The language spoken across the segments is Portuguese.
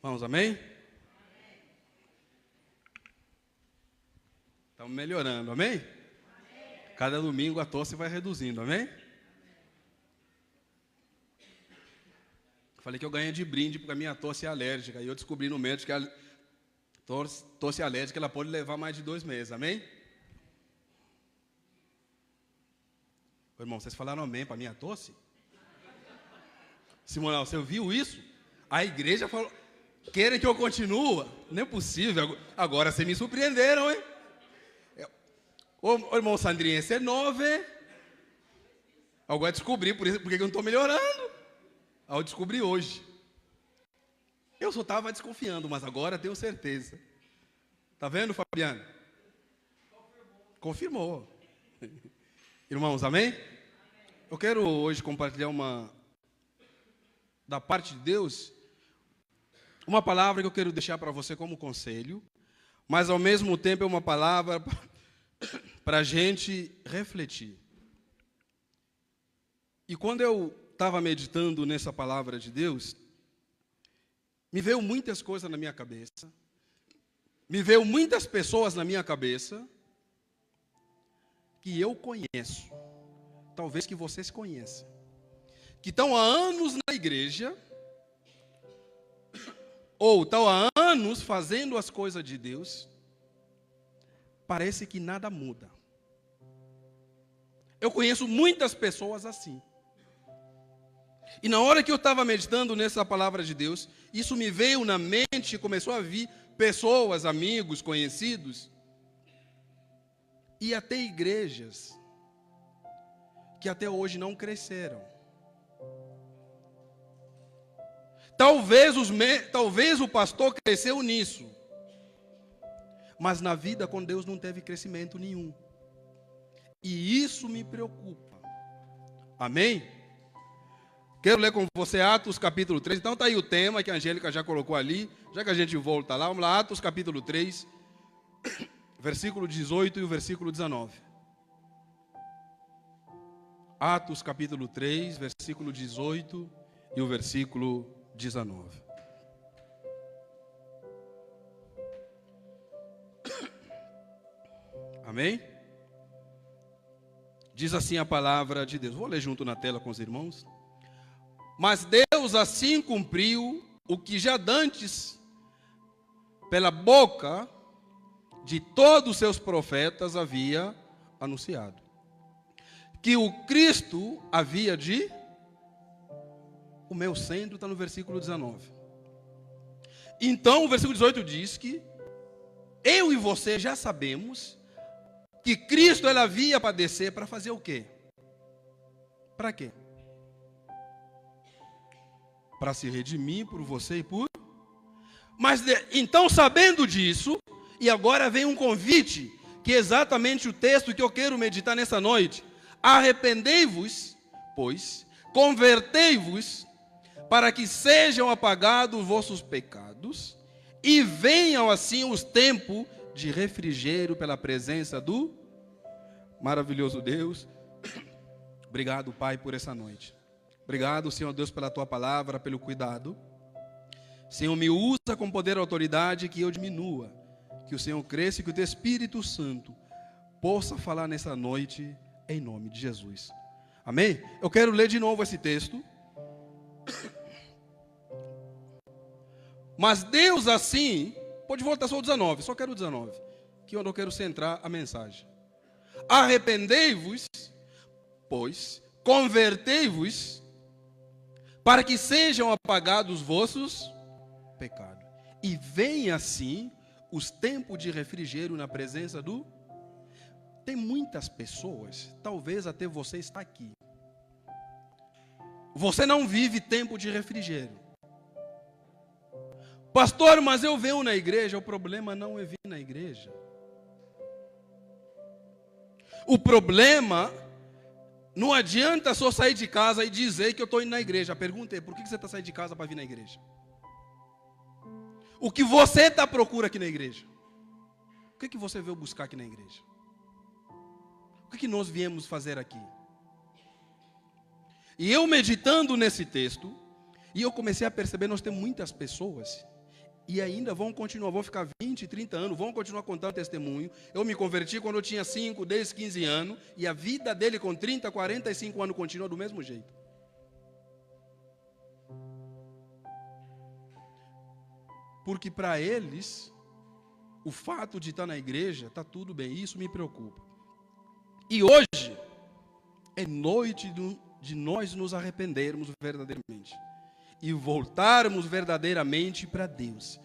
Vamos, amém? Estamos melhorando, amém? Cada domingo a tosse vai reduzindo, amém? Falei que eu ganhei de brinde porque a minha tosse é alérgica. E eu descobri no médico que a tosse alérgica ela pode levar mais de 2 meses, amém? Ô, irmão, vocês falaram amém para a minha tosse? Simonal, você viu isso? A igreja falou, querem que eu continue? Não é possível. Agora vocês me surpreenderam, hein? Ô, irmão Sandrinha, esse é novo, hein? Agora descobri, por isso, porque eu não estou melhorando. Eu descobri hoje. Eu só estava desconfiando, mas agora tenho certeza. Tá vendo, Fabiano? Confirmou. Irmãos, amém? Eu quero hoje compartilhar da parte de Deus, uma palavra que eu quero deixar para você como conselho, mas ao mesmo tempo é uma palavra para a gente refletir. E quando eu estava meditando nessa palavra de Deus, me veio muitas coisas na minha cabeça, me veio muitas pessoas na minha cabeça, que eu conheço, talvez que vocês conheçam, que estão há anos na igreja, ou estão há anos fazendo as coisas de Deus, parece que nada muda. Eu conheço muitas pessoas assim. E na hora que eu estava meditando nessa palavra de Deus, isso me veio na mente, começou a vir pessoas, amigos, conhecidos, e até igrejas que até hoje não cresceram. Talvez o pastor cresceu nisso, mas na vida com Deus não teve crescimento nenhum. E isso me preocupa. Amém? Quero ler com você Atos capítulo 3. Então está aí o tema que a Angélica já colocou ali. Já que a gente volta lá, vamos lá, Atos capítulo 3, versículo 18 e o versículo 19. Atos capítulo 3, versículo 18 e o versículo 19. Amém? Diz assim a palavra de Deus. Vou ler junto na tela com os irmãos. Mas Deus assim cumpriu o que já dantes, pela boca de todos os seus profetas, havia anunciado. Que o Cristo havia de... O meu centro está no versículo 19. Então o versículo 18 diz que eu e você já sabemos que Cristo ele havia padecer para fazer o quê? Para quê? Para se redimir por você e por... Mas então, sabendo disso, e agora vem um convite, que é exatamente o texto que eu quero meditar nessa noite. Arrependei-vos, pois, convertei-vos, para que sejam apagados os vossos pecados, e venham assim os tempos de refrigério pela presença do maravilhoso Deus. Obrigado, Pai, por essa noite. Obrigado, Senhor Deus, pela Tua palavra, pelo cuidado. Senhor, me usa com poder e autoridade, que eu diminua, que o Senhor cresça e que o Teu Espírito Santo possa falar nessa noite, em nome de Jesus. Amém? Eu quero ler de novo esse texto. Mas Deus assim, pode voltar só o 19, só quero o 19, que é onde eu quero centrar a mensagem. Arrependei-vos, pois, convertei-vos, para que sejam apagados os vossos pecados. E venha assim os tempos de refrigério na presença do... Tem muitas pessoas, talvez até você está aqui. Você não vive tempo de refrigério. Pastor, mas eu venho na igreja. O problema não é vir na igreja. O problema... Não adianta só sair de casa e dizer que eu estou indo na igreja. A pergunta é, por que você está saindo de casa para vir na igreja? O que você está à procura aqui na igreja? O que você veio buscar aqui na igreja? O que nós viemos fazer aqui? E eu meditando nesse texto, e eu comecei a perceber, nós temos muitas pessoas E ainda vão continuar, vão ficar 20, 30 anos, vão continuar contando testemunho. Eu me converti quando eu tinha 5, 10, 15 anos, e a vida dele com 30, 45 anos continua do mesmo jeito. Porque para eles, o fato de estar na igreja, está tudo bem, isso me preocupa. E hoje, é noite de nós nos arrependermos verdadeiramente. E voltarmos verdadeiramente para Deus.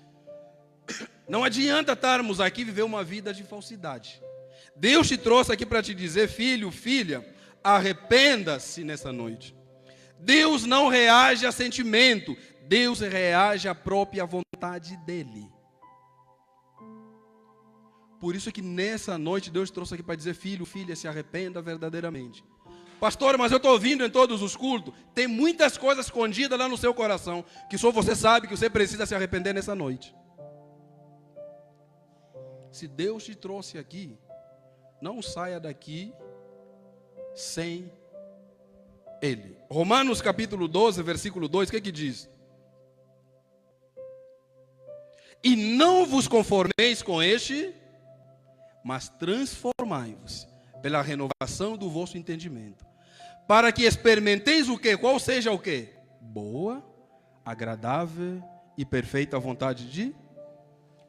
Não adianta estarmos aqui e viver uma vida de falsidade. Deus te trouxe aqui para te dizer, filho, filha, arrependa-se nessa noite. Deus não reage a sentimento, Deus reage à própria vontade dele. Por isso que nessa noite Deus trouxe aqui para dizer, filho, filha, se arrependa verdadeiramente. Pastor, mas eu estou ouvindo em todos os cultos. Tem muitas coisas escondidas lá no seu coração, que só você sabe que você precisa se arrepender nessa noite. Se Deus te trouxe aqui, não saia daqui sem Ele. Romanos capítulo 12, versículo 2, o que diz? E não vos conformeis com este, mas transformai-vos pela renovação do vosso entendimento, para que experimenteis o quê? Qual seja o quê? Boa, agradável e perfeita vontade de...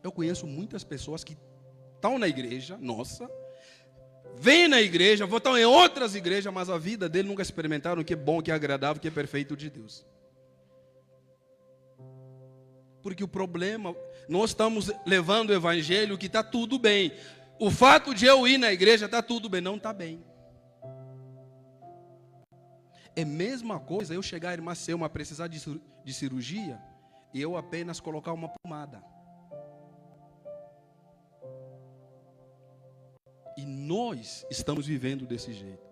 Eu conheço muitas pessoas que estão na igreja, nossa, vêm na igreja, estão em outras igrejas, mas a vida dele nunca experimentaram o que é bom, o que é agradável, o que é perfeito de Deus. Porque o problema, nós estamos levando o evangelho que está tudo bem. O fato de eu ir na igreja está tudo bem, não está bem. É a mesma coisa eu chegar, irmã Selma, precisar de cirurgia e eu apenas colocar uma pomada. E nós estamos vivendo desse jeito.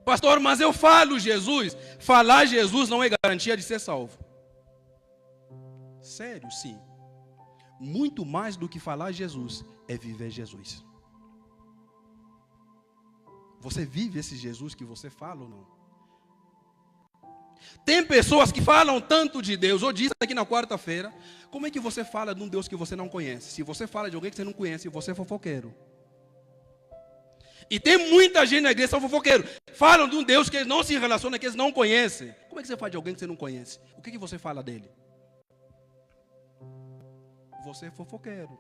Pastor, mas eu falo Jesus. Falar Jesus não é garantia de ser salvo. Sério, sim. Muito mais do que falar Jesus é viver Jesus. Você vive esse Jesus que você fala ou não? Tem pessoas que falam tanto de Deus, ou disse aqui na quarta-feira, como é que você fala de um Deus que você não conhece? Se você fala de alguém que você não conhece, você é fofoqueiro. E tem muita gente na igreja que são fofoqueiros. Falam de um Deus que eles não se relacionam, que eles não conhecem. Como é que você fala de alguém que você não conhece? O que você fala dele? Você é fofoqueiro.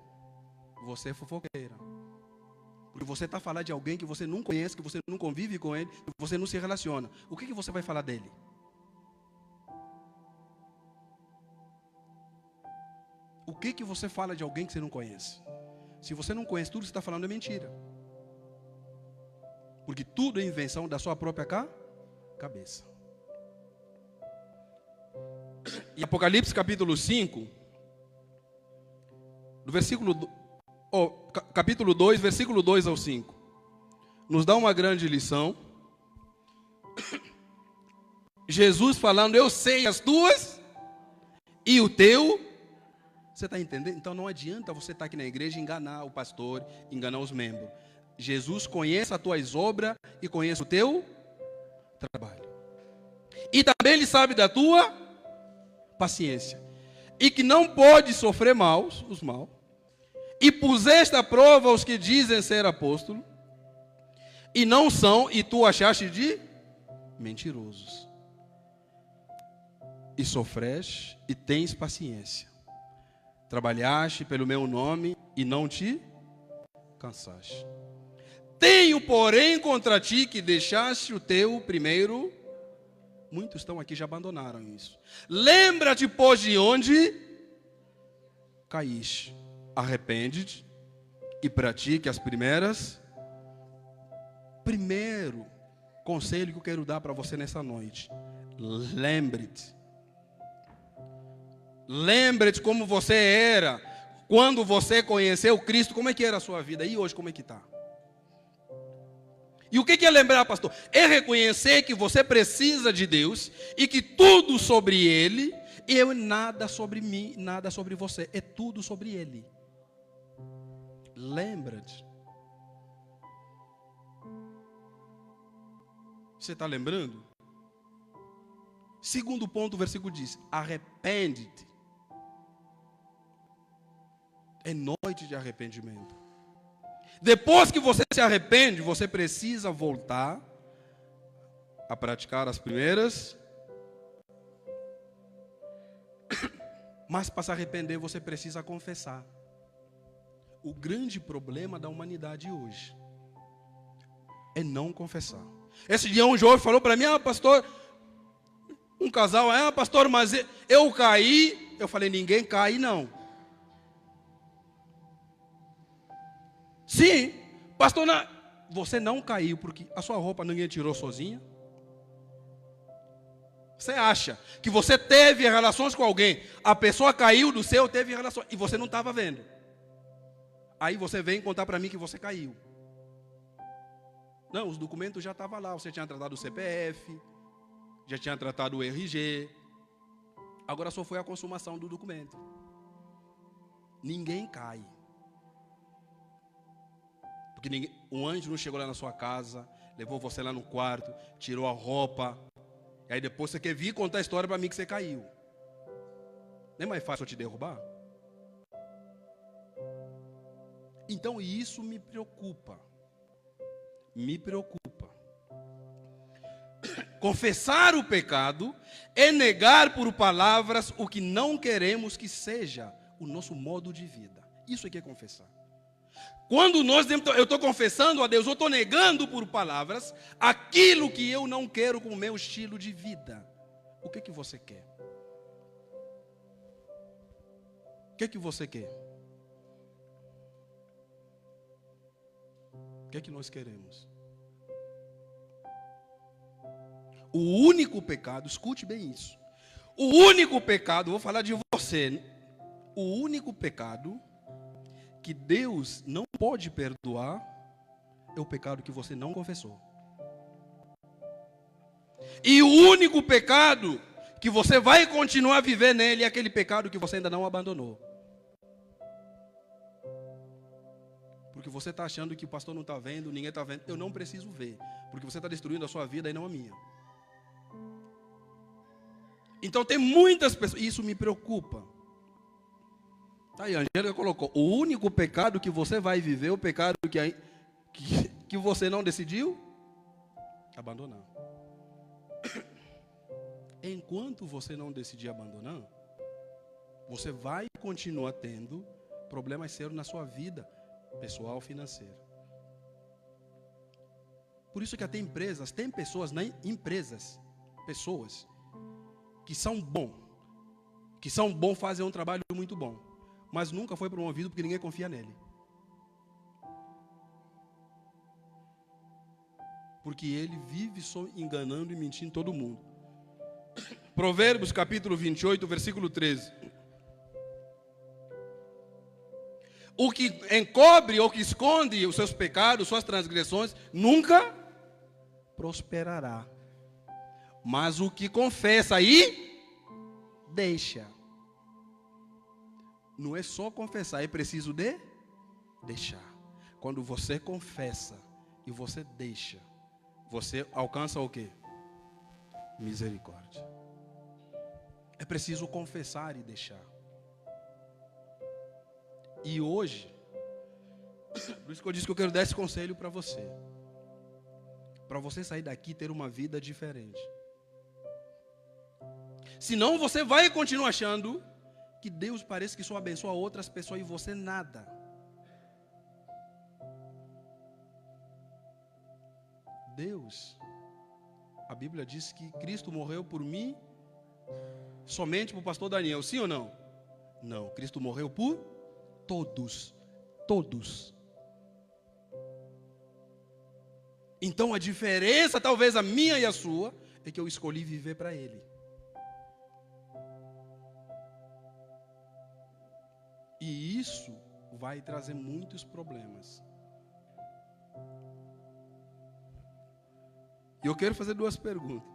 Você é fofoqueira. Porque você está falando de alguém que você não conhece, que você não convive com ele, que você não se relaciona. O que você vai falar dele? O que você fala de alguém que você não conhece? Se você não conhece, tudo que você está falando é mentira. Porque tudo é invenção da sua própria cabeça. Em Apocalipse capítulo 5, do capítulo 2, versículo 2 ao 5, nos dá uma grande lição. Jesus falando, eu sei as tuas e o teu. Você está entendendo? Então não adianta você estar aqui na igreja e enganar o pastor, enganar os membros. Jesus conhece as tuas obras e conhece o teu trabalho. E também Ele sabe da tua paciência. E que não pode sofrer os mal. E puseste à prova os que dizem ser apóstolos, e não são, e tu achaste de mentirosos. E sofreste e tens paciência. Trabalhaste pelo meu nome e não te cansaste. Tenho, porém, contra ti que deixaste o teu primeiro. Muitos estão aqui já abandonaram isso. Lembra-te, pois, de onde caíste. Arrepende-te e pratique as primeiras. Primeiro conselho que eu quero dar para você nessa noite. Lembre-te. Lembre-te como você era quando você conheceu Cristo. Como é que era a sua vida? E hoje como é que está? E o que é lembrar, pastor? É reconhecer que você precisa de Deus e que tudo sobre Ele, eu nada sobre mim, nada sobre você, é tudo sobre Ele. Lembra-te. Você está lembrando? Segundo ponto, o versículo diz, arrepende-te. É noite de arrependimento. Depois que você se arrepende, você precisa voltar a praticar as primeiras. Mas para se arrepender, você precisa confessar. O grande problema da humanidade hoje é não confessar. Esse dia um jovem falou para mim: pastor, um casal, pastor, mas eu caí. Eu falei: ninguém cai não. Sim, pastor, você não caiu porque a sua roupa ninguém tirou sozinha. Você acha que você teve relações com alguém, a pessoa caiu do céu, teve relações, e você não estava vendo. Aí você vem contar para mim que você caiu. Não, os documentos já estavam lá, você tinha tratado o CPF, já tinha tratado o RG, agora só foi a consumação do documento. Ninguém cai. Porque um anjo não chegou lá na sua casa, levou você lá no quarto, tirou a roupa, e aí depois você quer vir contar a história para mim que você caiu. Não é mais fácil eu te derrubar? Então isso me preocupa. Me preocupa. Confessar o pecado é negar por palavras o que não queremos que seja o nosso modo de vida. Isso é que é confessar. Quando eu estou confessando a Deus, eu estou negando por palavras aquilo que eu não quero com o meu estilo de vida. O que você quer? O que você quer? O que nós queremos? O único pecado, escute bem isso. O único pecado, vou falar de você. O único pecado que Deus não pode perdoar é o pecado que você não confessou. E o único pecado que você vai continuar a viver nele é aquele pecado que você ainda não abandonou. Porque você está achando que o pastor não está vendo, ninguém está vendo. Eu não preciso ver, porque você está destruindo a sua vida e não a minha. Então tem muitas pessoas, e isso me preocupa. Tá aí, a Angélica colocou: o único pecado que você vai viver é o pecado que você não decidiu abandonar. Enquanto você não decidir abandonar, você vai continuar tendo problemas sérios na sua vida pessoal, financeira. Por isso que até empresas, tem pessoas, pessoas que são bons, fazem um trabalho muito bom, mas nunca foi promovido porque ninguém confia nele. Porque ele vive só enganando e mentindo todo mundo. Provérbios capítulo 28, versículo 13. O que encobre ou que esconde os seus pecados, suas transgressões, nunca prosperará. Mas o que confessa aí, deixa. Não é só confessar, é preciso deixar. Quando você confessa e você deixa, você alcança o quê? Misericórdia. É preciso confessar e deixar. E hoje, por isso que eu disse que eu quero dar esse conselho para você. Para você sair daqui e ter uma vida diferente. Senão você vai continuar achando que Deus parece que só abençoa outras pessoas e você nada. Deus, a Bíblia diz que Cristo morreu por mim, somente para o pastor Daniel, sim ou não? Não, Cristo morreu por todos. Então a diferença, talvez a minha e a sua, é que eu escolhi viver para Ele. E isso vai trazer muitos problemas. E eu quero fazer duas perguntas.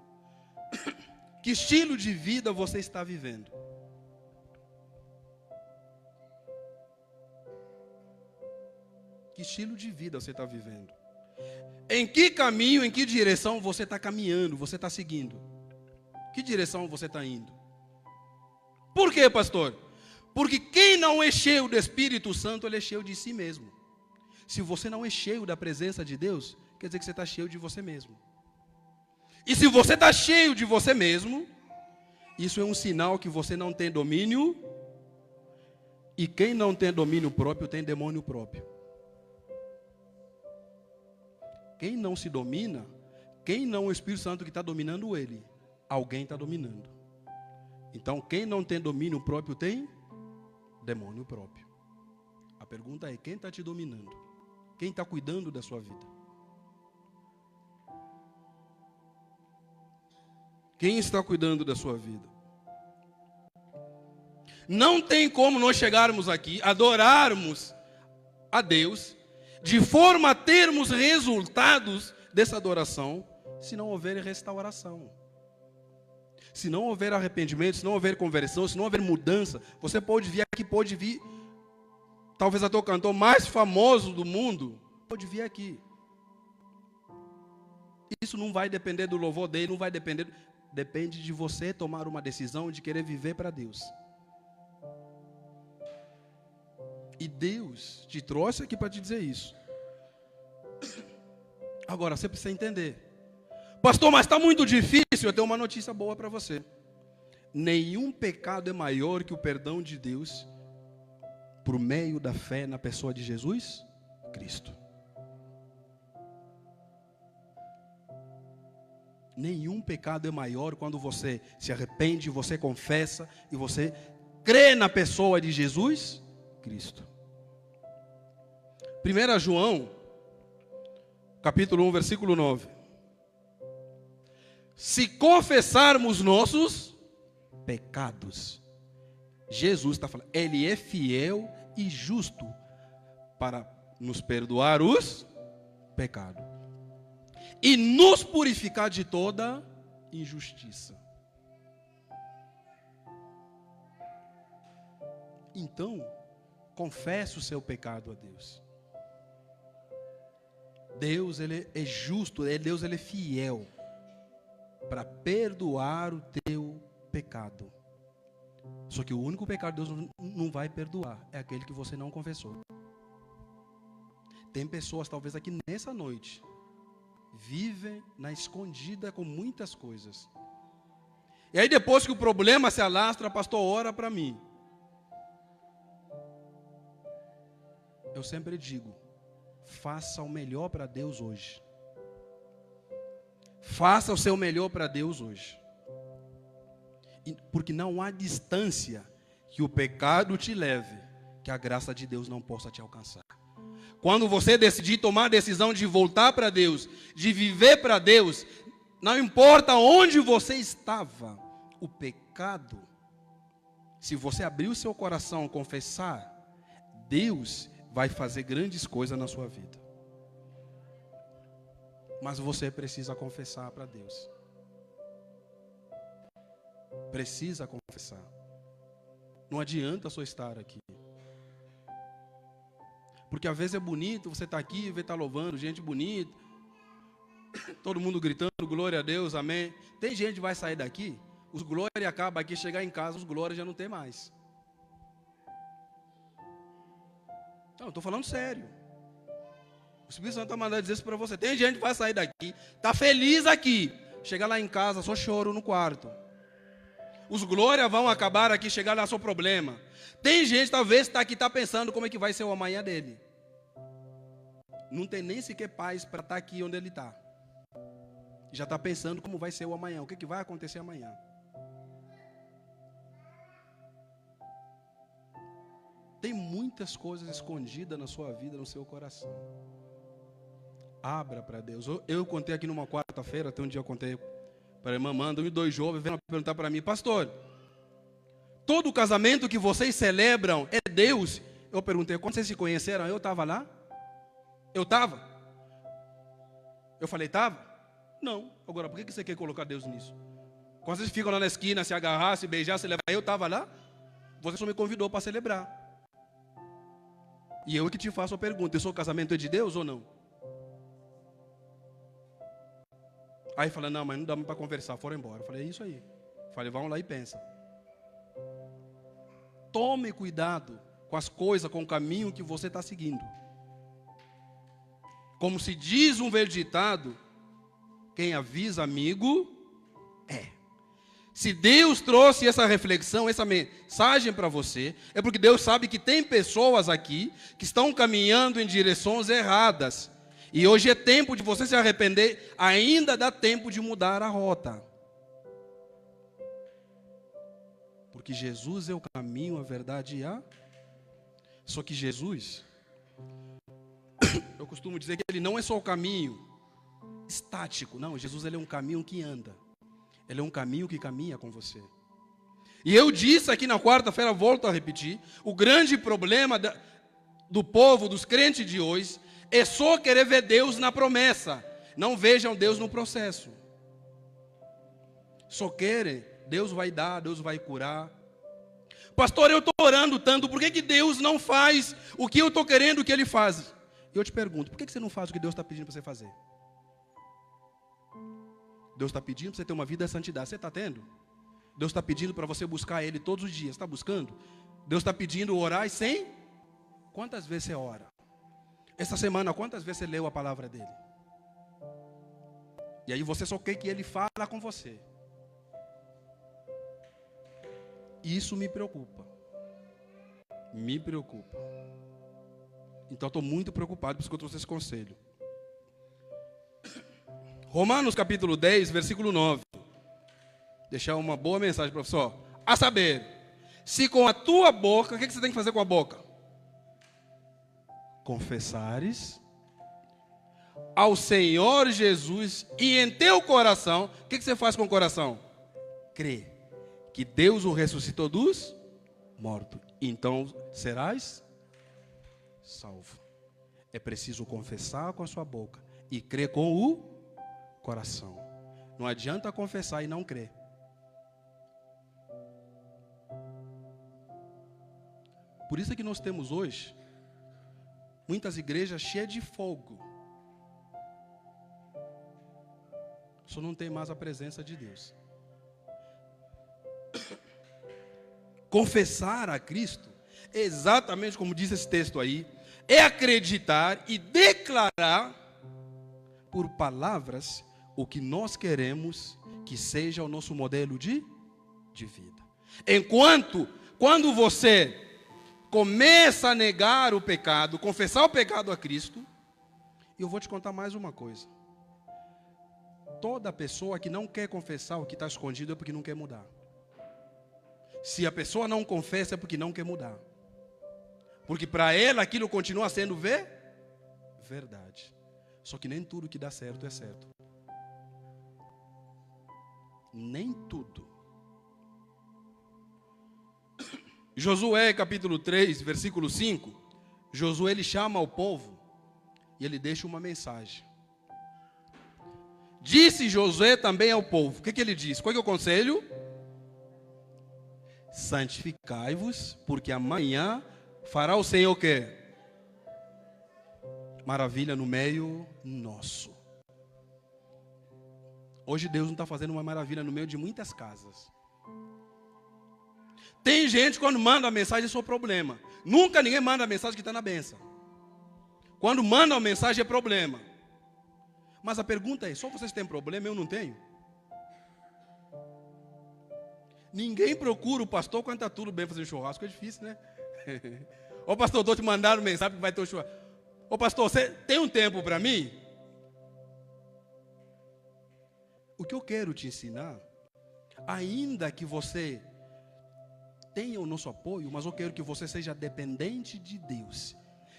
Que estilo de vida você está vivendo? Que estilo de vida você está vivendo? Em que caminho, em que direção você está caminhando, você está seguindo? Que direção você está indo? Por quê, pastor? Porque quem não é cheio do Espírito Santo, ele é cheio de si mesmo. Se você não é cheio da presença de Deus, quer dizer que você está cheio de você mesmo. E se você está cheio de você mesmo, isso é um sinal que você não tem domínio. E quem não tem domínio próprio, tem demônio próprio. Quem não se domina, quem não é o Espírito Santo que está dominando ele, alguém está dominando. Então, quem não tem domínio próprio, tem demônio próprio. A pergunta é, quem está te dominando? Quem está cuidando da sua vida? Quem está cuidando da sua vida? Não tem como nós chegarmos aqui, adorarmos a Deus, de forma a termos resultados dessa adoração, se não houver restauração. Se não houver arrependimento, se não houver conversão, se não houver mudança, você pode vir aqui, pode vir, talvez até o cantor mais famoso do mundo, pode vir aqui. Isso não vai depender do louvor dele, não vai depender, depende de você tomar uma decisão de querer viver para Deus. E Deus te trouxe aqui para te dizer isso. Agora, você precisa entender. Pastor, mas está muito difícil. Eu tenho uma notícia boa para você. Nenhum pecado é maior que o perdão de Deus por meio da fé na pessoa de Jesus Cristo. Nenhum pecado é maior quando você se arrepende, você confessa e você crê na pessoa de Jesus Cristo. 1 João, capítulo 1, versículo 9. Se confessarmos nossos pecados, Jesus está falando, Ele é fiel e justo para nos perdoar os pecados e nos purificar de toda injustiça. Então, confesse o seu pecado a Deus. Deus, Ele é justo, Deus, Ele é fiel para perdoar o teu pecado. Só que o único pecado que Deus não vai perdoar é aquele que você não confessou. Tem pessoas, talvez aqui nessa noite, vivem na escondida com muitas coisas. E aí depois que o problema se alastra, pastor, ora para mim. Eu sempre digo, faça o melhor para Deus hoje. Faça o seu melhor para Deus hoje. Porque não há distância que o pecado te leve, que a graça de Deus não possa te alcançar. Quando você decidir tomar a decisão de voltar para Deus, de viver para Deus, não importa onde você estava, o pecado, se você abrir o seu coração, confessar, Deus vai fazer grandes coisas na sua vida. Mas você precisa confessar para Deus. Precisa confessar. Não adianta só estar aqui. Porque às vezes é bonito, você está aqui, vê está louvando, gente bonita, todo mundo gritando, glória a Deus, amém. Tem gente que vai sair daqui, os glória acaba aqui, chegar em casa, os glória já não tem mais. Não, eu estou falando sério. O Espírito Santo está mandando dizer isso para você. Tem gente que vai sair daqui, está feliz aqui, chegar lá em casa, só choro no quarto. Os glórias vão acabar aqui, chegar lá, só problema. Tem gente, talvez, está aqui, está pensando como é que vai ser o amanhã dele. Não tem nem sequer paz para estar aqui onde ele está. Já está pensando como vai ser o amanhã, o que vai acontecer amanhã. Tem muitas coisas escondidas na sua vida, no seu coração. Abra para Deus. Eu contei aqui numa quarta-feira, até um dia eu contei para a irmã Amanda, um e dois jovens vieram perguntar para mim, pastor, todo casamento que vocês celebram é Deus? Eu perguntei, quando vocês se conheceram, eu estava lá? Eu estava? Eu falei, estava? Não. Agora, por que você quer colocar Deus nisso? Quando vocês ficam lá na esquina, se agarrar, se beijar, se levar, eu estava lá? Você só me convidou para celebrar. E eu que te faço a pergunta, o seu casamento é de Deus ou não? Aí fala, não, mas não dá para conversar, foram embora. Eu falei, é isso aí. Eu falei, vamos lá e pensa. tome cuidado com as coisas, com o caminho que você está seguindo. Como se diz um velho ditado, quem avisa amigo é. Se Deus trouxe essa reflexão, essa mensagem para você, é porque Deus sabe que tem pessoas aqui que estão caminhando em direções erradas. E hoje é tempo de você se arrepender, ainda dá tempo de mudar a rota. Porque Jesus é o caminho, a verdade e a... Só que Jesus, eu costumo dizer que ele não é só o caminho estático. Não, Jesus ele é um caminho que anda. Ele é um caminho que caminha com você. E eu disse aqui na quarta-feira, volto a repetir, o grande problema do povo, dos crentes de hoje, é só querer ver Deus na promessa. Não vejam Deus no processo. Só querem, Deus vai dar, Deus vai curar. Pastor, eu estou orando tanto, por que Deus não faz o que eu estou querendo que Ele faz? Eu te pergunto, por que você não faz o que Deus está pedindo para você fazer? Deus está pedindo para você ter uma vida de santidade. Você está tendo? Deus está pedindo para você buscar Ele todos os dias. Está buscando? Deus está pedindo orar e sem? Quantas vezes você ora? Essa semana, quantas vezes você leu a palavra dEle? E aí você só quer que Ele fale com você. Isso me preocupa. Me preocupa. Então estou muito preocupado, por isso que eu trouxe esse conselho. Romanos capítulo 10, versículo 9. Deixar uma boa mensagem, professor. A saber, se com a tua boca, o que você tem que fazer com a boca? Confessares ao Senhor Jesus e em teu coração, o que você faz com o coração? Crê que Deus o ressuscitou dos mortos. Então serás salvo. É preciso confessar com a sua boca e crer com o coração. Não adianta confessar e não crer. Por isso é que nós temos hoje muitas igrejas cheias de fogo. Só não tem mais a presença de Deus. Confessar a Cristo, exatamente como diz esse texto aí, é acreditar e declarar por palavras o que nós queremos que seja o nosso modelo de vida. Quando você começa a negar o pecado, confessar o pecado a Cristo, eu vou te contar mais uma coisa. Toda pessoa que não quer confessar o que está escondido é porque não quer mudar. Se a pessoa não confessa é porque não quer mudar. Porque para ela aquilo continua sendo verdade. Só que nem tudo que dá certo é certo. Nem tudo. Josué capítulo 3, versículo 5. Josué ele chama o povo e ele deixa uma mensagem. Disse Josué também ao povo. O que ele diz? Qual é o conselho? Santificai-vos, porque amanhã fará o Senhor o quê? Maravilha no meio nosso. Hoje Deus não está fazendo uma maravilha no meio de muitas casas. Tem gente quando manda a mensagem é seu problema. Nunca ninguém manda a mensagem que está na bênção. Quando manda a mensagem é problema. Mas a pergunta é, só vocês têm problema, eu não tenho? Ninguém procura o pastor quando está tudo bem fazendo churrasco, é difícil, né? Ô pastor, estou te mandando mensagem que vai ter o churrasco. Ô pastor, você tem um tempo para mim? O que eu quero te ensinar, ainda que você tenha o nosso apoio, mas eu quero que você seja dependente de Deus.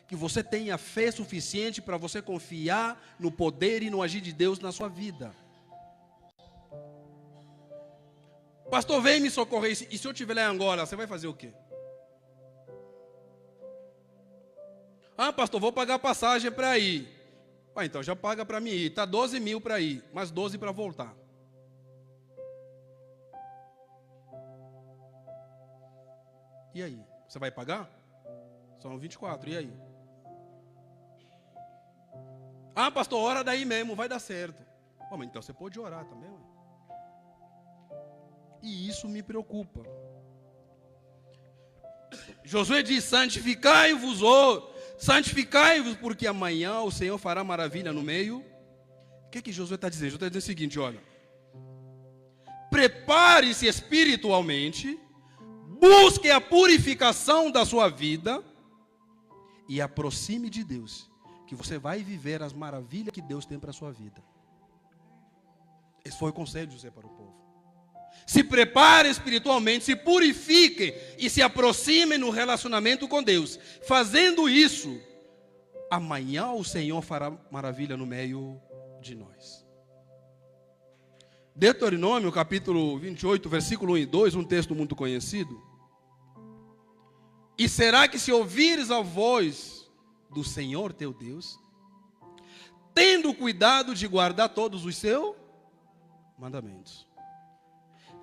Que você tenha fé suficiente para você confiar no poder e no agir de Deus na sua vida. Pastor, vem me socorrer. E se eu estiver lá em Angola, você vai fazer o quê? Ah, pastor, vou pagar passagem para ir. Ah, então já paga para mim ir. Está 12 mil para ir, mais 12 para voltar. E aí? Você vai pagar? São 24, e aí? Ah, pastor, ora daí mesmo, vai dar certo. Bom, mas então você pode orar também, ué. E isso me preocupa. Josué diz: santificai-vos, porque amanhã o Senhor fará maravilha no meio. O que Josué está dizendo? Josué está dizendo o seguinte: olha, prepare-se espiritualmente, busque a purificação da sua vida e aproxime de Deus, que você vai viver as maravilhas que Deus tem para a sua vida. Esse foi o conselho de José para o povo. Se prepare espiritualmente, se purifique e se aproxime no relacionamento com Deus. Fazendo isso, amanhã o Senhor fará maravilha no meio de nós. Deuteronômio, capítulo 28, versículo 1 e 2, um texto muito conhecido. E será que se ouvires a voz do Senhor teu Deus, tendo cuidado de guardar todos os seus mandamentos,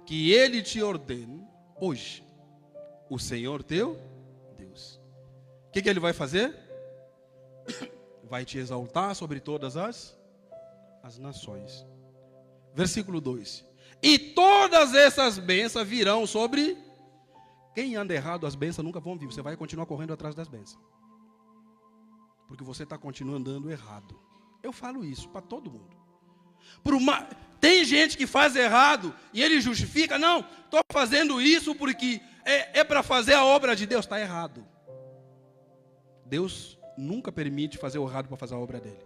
que Ele te ordene hoje, o Senhor teu Deus. O que Ele vai fazer? Vai te exaltar sobre todas as nações. Versículo 2. E todas essas bênçãos virão sobre quem anda errado. As bênçãos nunca vão vir. Você vai continuar correndo atrás das bênçãos, porque você está continuando andando errado. Eu falo isso para todo mundo. Tem gente que faz errado e ele justifica: não, estou fazendo isso porque é para fazer a obra de Deus. Está errado. Deus nunca permite fazer o errado para fazer a obra dele.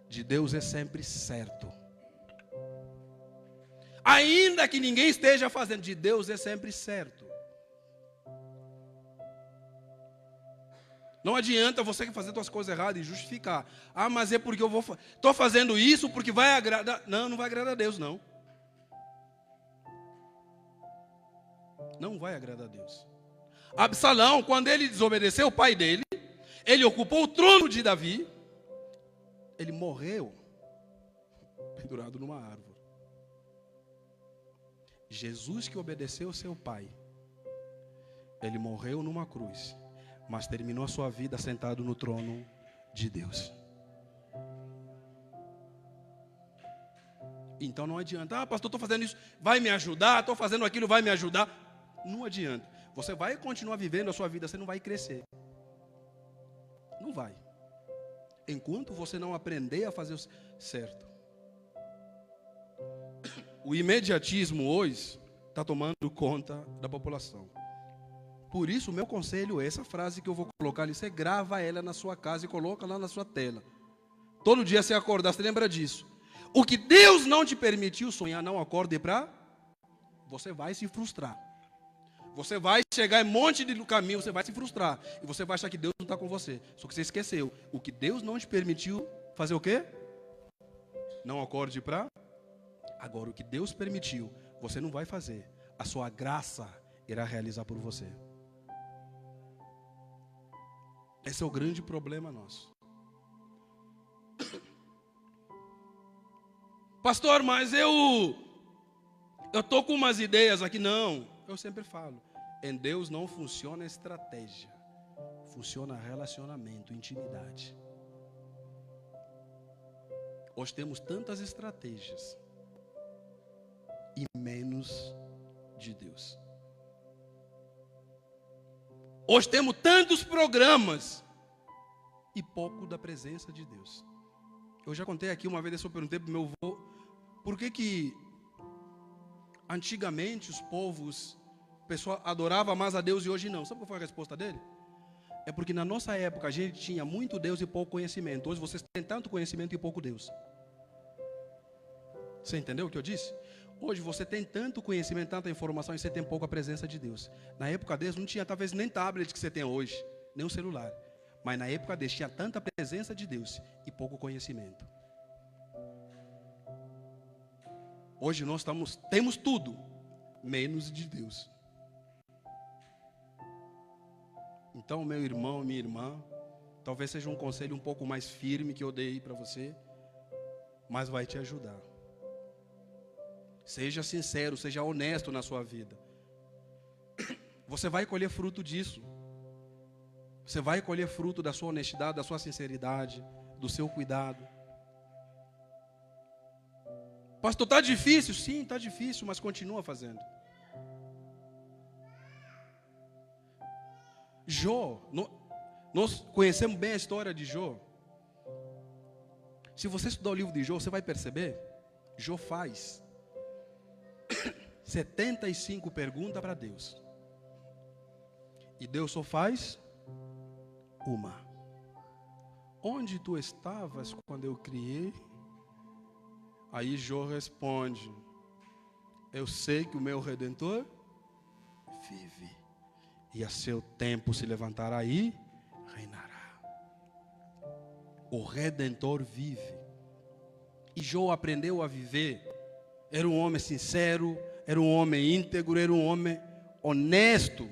De Deus é sempre certo. Ainda que ninguém esteja fazendo, de Deus é sempre certo. Não adianta você fazer suas coisas erradas e justificar. Ah, mas é porque eu estou fazendo isso porque vai agradar. Não, não vai agradar a Deus, não. Não vai agradar a Deus. Absalão, quando ele desobedeceu o pai dele, ele ocupou o trono de Davi. Ele morreu pendurado numa árvore. Jesus, que obedeceu seu pai, ele morreu numa cruz, mas terminou a sua vida sentado no trono de Deus. Então não adianta: ah, pastor, estou fazendo isso, vai me ajudar, estou fazendo aquilo, vai me ajudar. Não adianta. Você vai continuar vivendo a sua vida, você não vai crescer. Não vai. Enquanto você não aprender a fazer o certo. O imediatismo hoje está tomando conta da população. Por isso, o meu conselho é essa frase que eu vou colocar ali. Você grava ela na sua casa e coloca lá na sua tela. Todo dia você acordar, você lembra disso. O que Deus não te permitiu sonhar, não acorde para. Você vai se frustrar. Você vai chegar em um monte de caminho, você vai se frustrar. E você vai achar que Deus não está com você. Só que você esqueceu. O que Deus não te permitiu, fazer o quê? Não acorde para. Agora, o que Deus permitiu, você não vai fazer. A sua graça irá realizar por você. Esse é o grande problema nosso. Pastor, mas eu estou com umas ideias aqui. Não, eu sempre falo. Em Deus não funciona estratégia. Funciona relacionamento, intimidade. Hoje temos tantas estratégias e menos de Deus. Hoje temos tantos programas e pouco da presença de Deus. Eu já contei aqui uma vez, eu perguntei para o meu avô, por que antigamente os povos, o pessoal adorava mais a Deus e hoje não. Sabe qual foi a resposta dele? É porque na nossa época a gente tinha muito Deus e pouco conhecimento. Hoje vocês têm tanto conhecimento e pouco Deus. Você entendeu o que eu disse? Hoje você tem tanto conhecimento, tanta informação e você tem pouca presença de Deus. Na época deles não tinha talvez nem tablet que você tem hoje, nem um celular. Mas na época deles tinha tanta presença de Deus e pouco conhecimento. Hoje nós temos tudo, menos de Deus. Então, meu irmão, minha irmã, talvez seja um conselho um pouco mais firme que eu dei para você, mas vai te ajudar. Seja sincero, seja honesto na sua vida. Você vai colher fruto disso. Você vai colher fruto da sua honestidade, da sua sinceridade, do seu cuidado. Pastor, está difícil? Sim, está difícil, mas continua fazendo. Jó, nós conhecemos bem a história de Jó. Se você estudar o livro de Jó, você vai perceber, Jó faz 75 perguntas para Deus. E Deus só faz uma. Onde tu estavas quando eu criei? Aí Jó responde: eu sei que o meu Redentor vive, e a seu tempo se levantará e reinará. O Redentor vive. E Jó aprendeu a viver. Era um homem sincero, era um homem íntegro, era um homem honesto.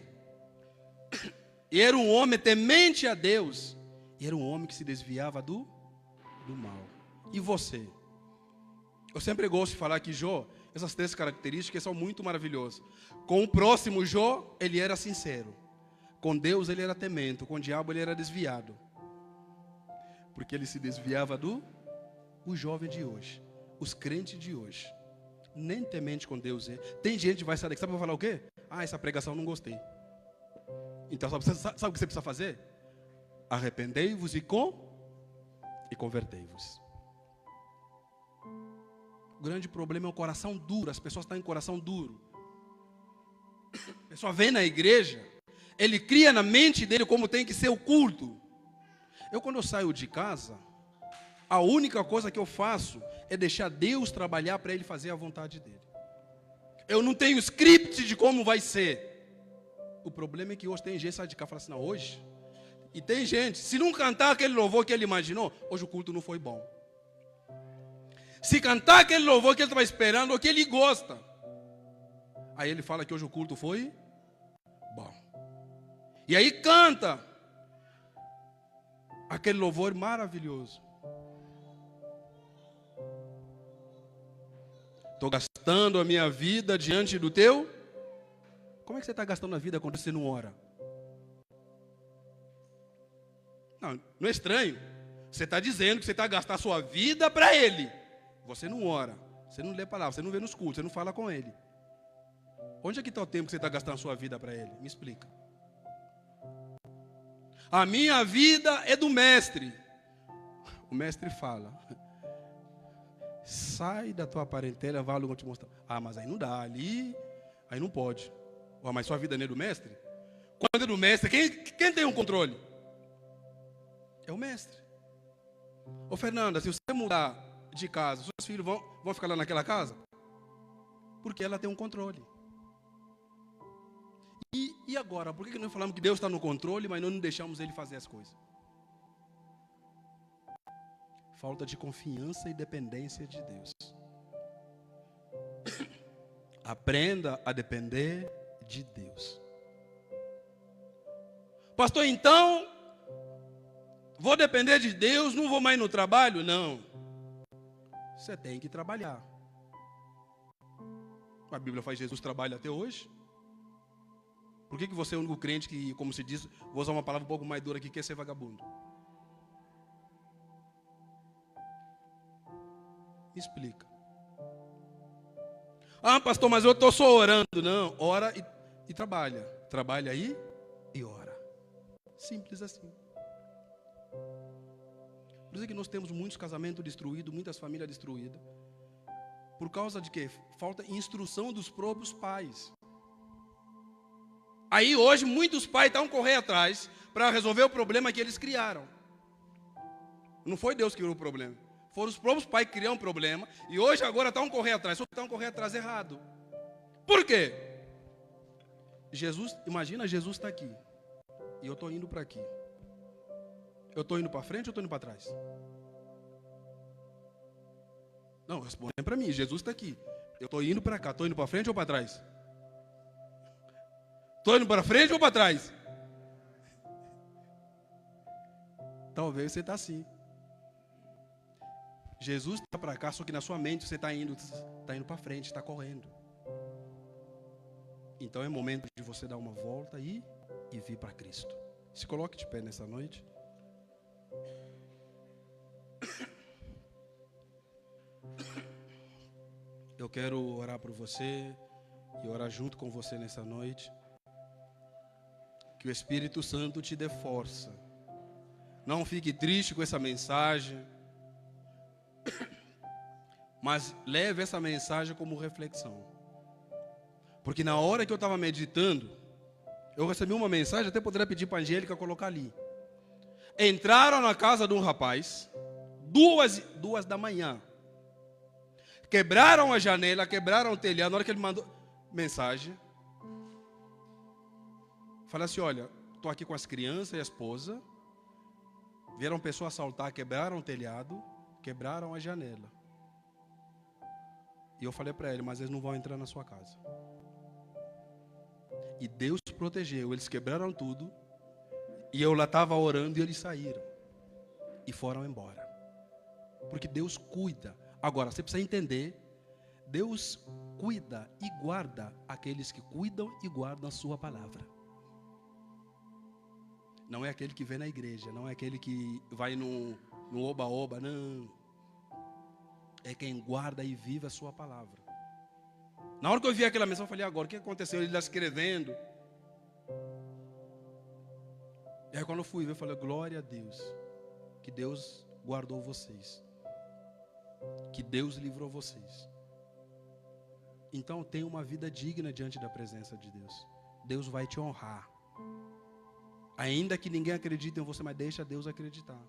E era um homem temente a Deus. E era um homem que se desviava do mal. E você? Eu sempre gosto de falar que Jó, essas 3 características são muito maravilhosas. Com o próximo Jó, ele era sincero. Com Deus ele era temente, com o diabo ele era desviado. Porque ele se desviava o jovem de hoje, os crentes de hoje. Nem temente com Deus é. Tem gente que vai sair daqui, sabe para falar o quê? Ah, essa pregação não gostei. Então sabe o que você precisa fazer? Arrependei-vos e convertei-vos. O grande problema é o coração duro. As pessoas estão em coração duro. A pessoa vem na igreja, ele cria na mente dele como tem que ser o culto. Quando eu saio de casa, a única coisa que eu faço é deixar Deus trabalhar para Ele fazer a vontade dEle. Eu não tenho script de como vai ser. O problema é que hoje tem gente que sai de cá e fala assim, não, hoje. E tem gente, se não cantar aquele louvor que ele imaginou, hoje o culto não foi bom. Se cantar aquele louvor que ele estava esperando, ou que ele gosta, aí ele fala que hoje o culto foi bom. E aí canta aquele louvor maravilhoso. Estou gastando a minha vida diante do teu. Como é que você está gastando a vida quando você não ora? Não é estranho. Você está dizendo que você está gastando a sua vida para Ele. Você não ora, você não lê a palavra, você não vê nos cultos, você não fala com Ele. Onde é que está o tempo que você está gastando a sua vida para Ele? Me explica. A minha vida é do mestre. O mestre fala: sai da tua parentela, vá logo te mostrar. Ah, mas aí não dá, aí não pode. Oh, mas sua vida não é do mestre? Quando é do mestre, quem tem o controle? É o mestre. Ô Fernanda, se você mudar de casa, seus filhos vão ficar lá naquela casa? Porque ela tem um controle. E agora, por que nós falamos que Deus está no controle, mas nós não deixamos Ele fazer as coisas? Falta de confiança e dependência de Deus. Aprenda a depender de Deus. Pastor, então, vou depender de Deus, não vou mais no trabalho? Não. Você tem que trabalhar. A Bíblia faz Jesus trabalha até hoje. Por que você é o único crente que, como se diz, vou usar uma palavra um pouco mais dura aqui, quer ser vagabundo? Me explica. Ah, pastor, mas eu estou só orando. Não, ora e trabalha. Trabalha aí e ora. Simples assim. Por isso é que nós temos muitos casamentos destruídos, muitas famílias destruídas. Por causa de quê? Falta instrução dos próprios pais. Aí hoje muitos pais estão correndo atrás para resolver o problema que eles criaram. Não foi Deus que criou o problema. Foram os próprios pais que criaram o problema. E hoje agora estão correndo atrás. Só estão correndo atrás errado. Por quê? Imagina, Jesus está aqui. E eu estou indo para aqui. Eu estou indo para frente ou estou indo para trás? Não, respondem para mim. Jesus está aqui. Eu estou indo para cá. Estou indo para frente ou para trás? Estou indo para frente ou para trás? Talvez você está assim. Jesus está para cá, só que na sua mente você está indo para frente, está correndo. Então é momento de você dar uma volta e vir para Cristo. Se coloque de pé nessa noite. Eu quero orar por você e orar junto com você nessa noite. Que o Espírito Santo te dê força. Não fique triste com essa mensagem, mas leve essa mensagem como reflexão. Porque na hora que eu estava meditando, eu recebi uma mensagem, até poderia pedir para a Angélica colocar ali. Entraram na casa de um rapaz, duas da manhã. Quebraram a janela, quebraram o telhado. Na hora que ele mandou mensagem, falei assim, olha, estou aqui com as crianças e a esposa. Vieram pessoas assaltar, quebraram o telhado, quebraram a janela. E eu falei para ele, mas eles não vão entrar na sua casa. E Deus protegeu, eles quebraram tudo. E eu lá estava orando e eles saíram. E foram embora. Porque Deus cuida. Agora, você precisa entender, Deus cuida e guarda aqueles que cuidam e guardam a sua palavra. Não é aquele que vem na igreja, não é aquele que vai no oba-oba, não. É quem guarda e vive a sua palavra. Na hora que eu vi aquela mensagem, eu falei, agora, o que aconteceu? Ele está escrevendo. E aí quando eu fui ver, eu falei, glória a Deus. Que Deus guardou vocês. Que Deus livrou vocês. Então tenha uma vida digna diante da presença de Deus. Deus vai te honrar. Ainda que ninguém acredite em você, mas deixa Deus acreditar.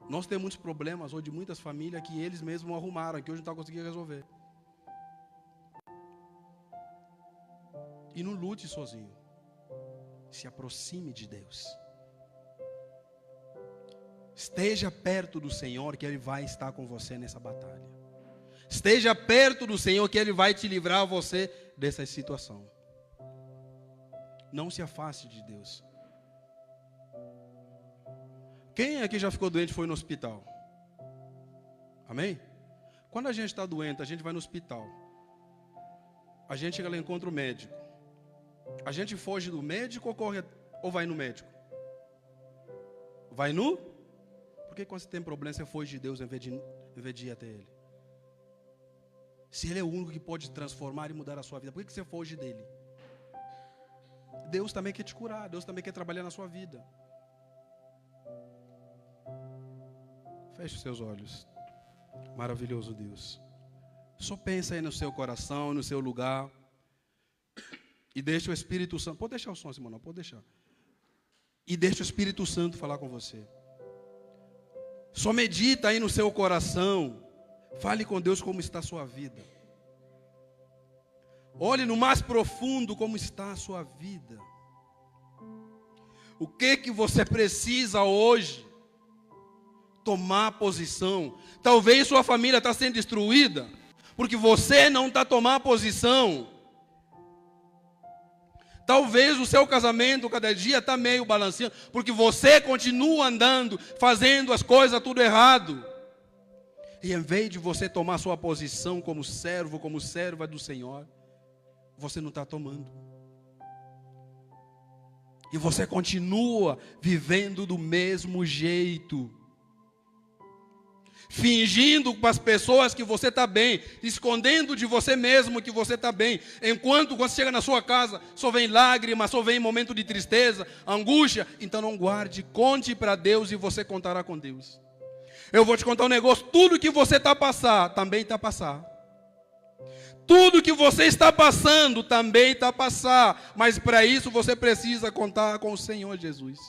Nós temos muitos problemas hoje de muitas famílias que eles mesmos arrumaram, que hoje não estão conseguindo resolver. E não lute sozinho. Se aproxime de Deus. Esteja perto do Senhor, que Ele vai estar com você nessa batalha. Esteja perto do Senhor, que Ele vai te livrar você dessa situação. Não se afaste de Deus. Quem aqui já ficou doente e foi no hospital? Amém? Quando a gente está doente, a gente vai no hospital. A gente chega lá e encontra o médico. A gente foge do médico ou vai no médico? Vai no? Por que quando você tem problema você foge de Deus em vez de ir até Ele? Se Ele é o único que pode transformar e mudar a sua vida, por que você foge dele? Deus também quer te curar, Deus também quer trabalhar na sua vida. Feche os seus olhos. Maravilhoso Deus. Só pensa aí no seu coração, no seu lugar. E deixa o Espírito Santo. Pode deixar o som, Simão, não, pode deixar. E deixa o Espírito Santo falar com você. Só medita aí no seu coração. Fale com Deus como está a sua vida. Olhe no mais profundo como está a sua vida. O que você precisa hoje? Tomar posição. Talvez sua família está sendo destruída porque você não está tomando posição. Talvez o seu casamento cada dia está meio balanceando porque você continua andando, fazendo as coisas tudo errado. E em vez de você tomar sua posição como servo, como serva do Senhor, você não está tomando. E você continua vivendo do mesmo jeito. Fingindo para as pessoas que você está bem, escondendo de você mesmo que você está bem. Enquanto quando você chega na sua casa, só vem lágrimas, só vem momento de tristeza, angústia. Então não guarde, conte para Deus e você contará com Deus. Eu vou te contar um negócio, tudo que você está passando, também está passando. Tudo que você está passando, também está passando. Mas para isso você precisa contar com o Senhor Jesus.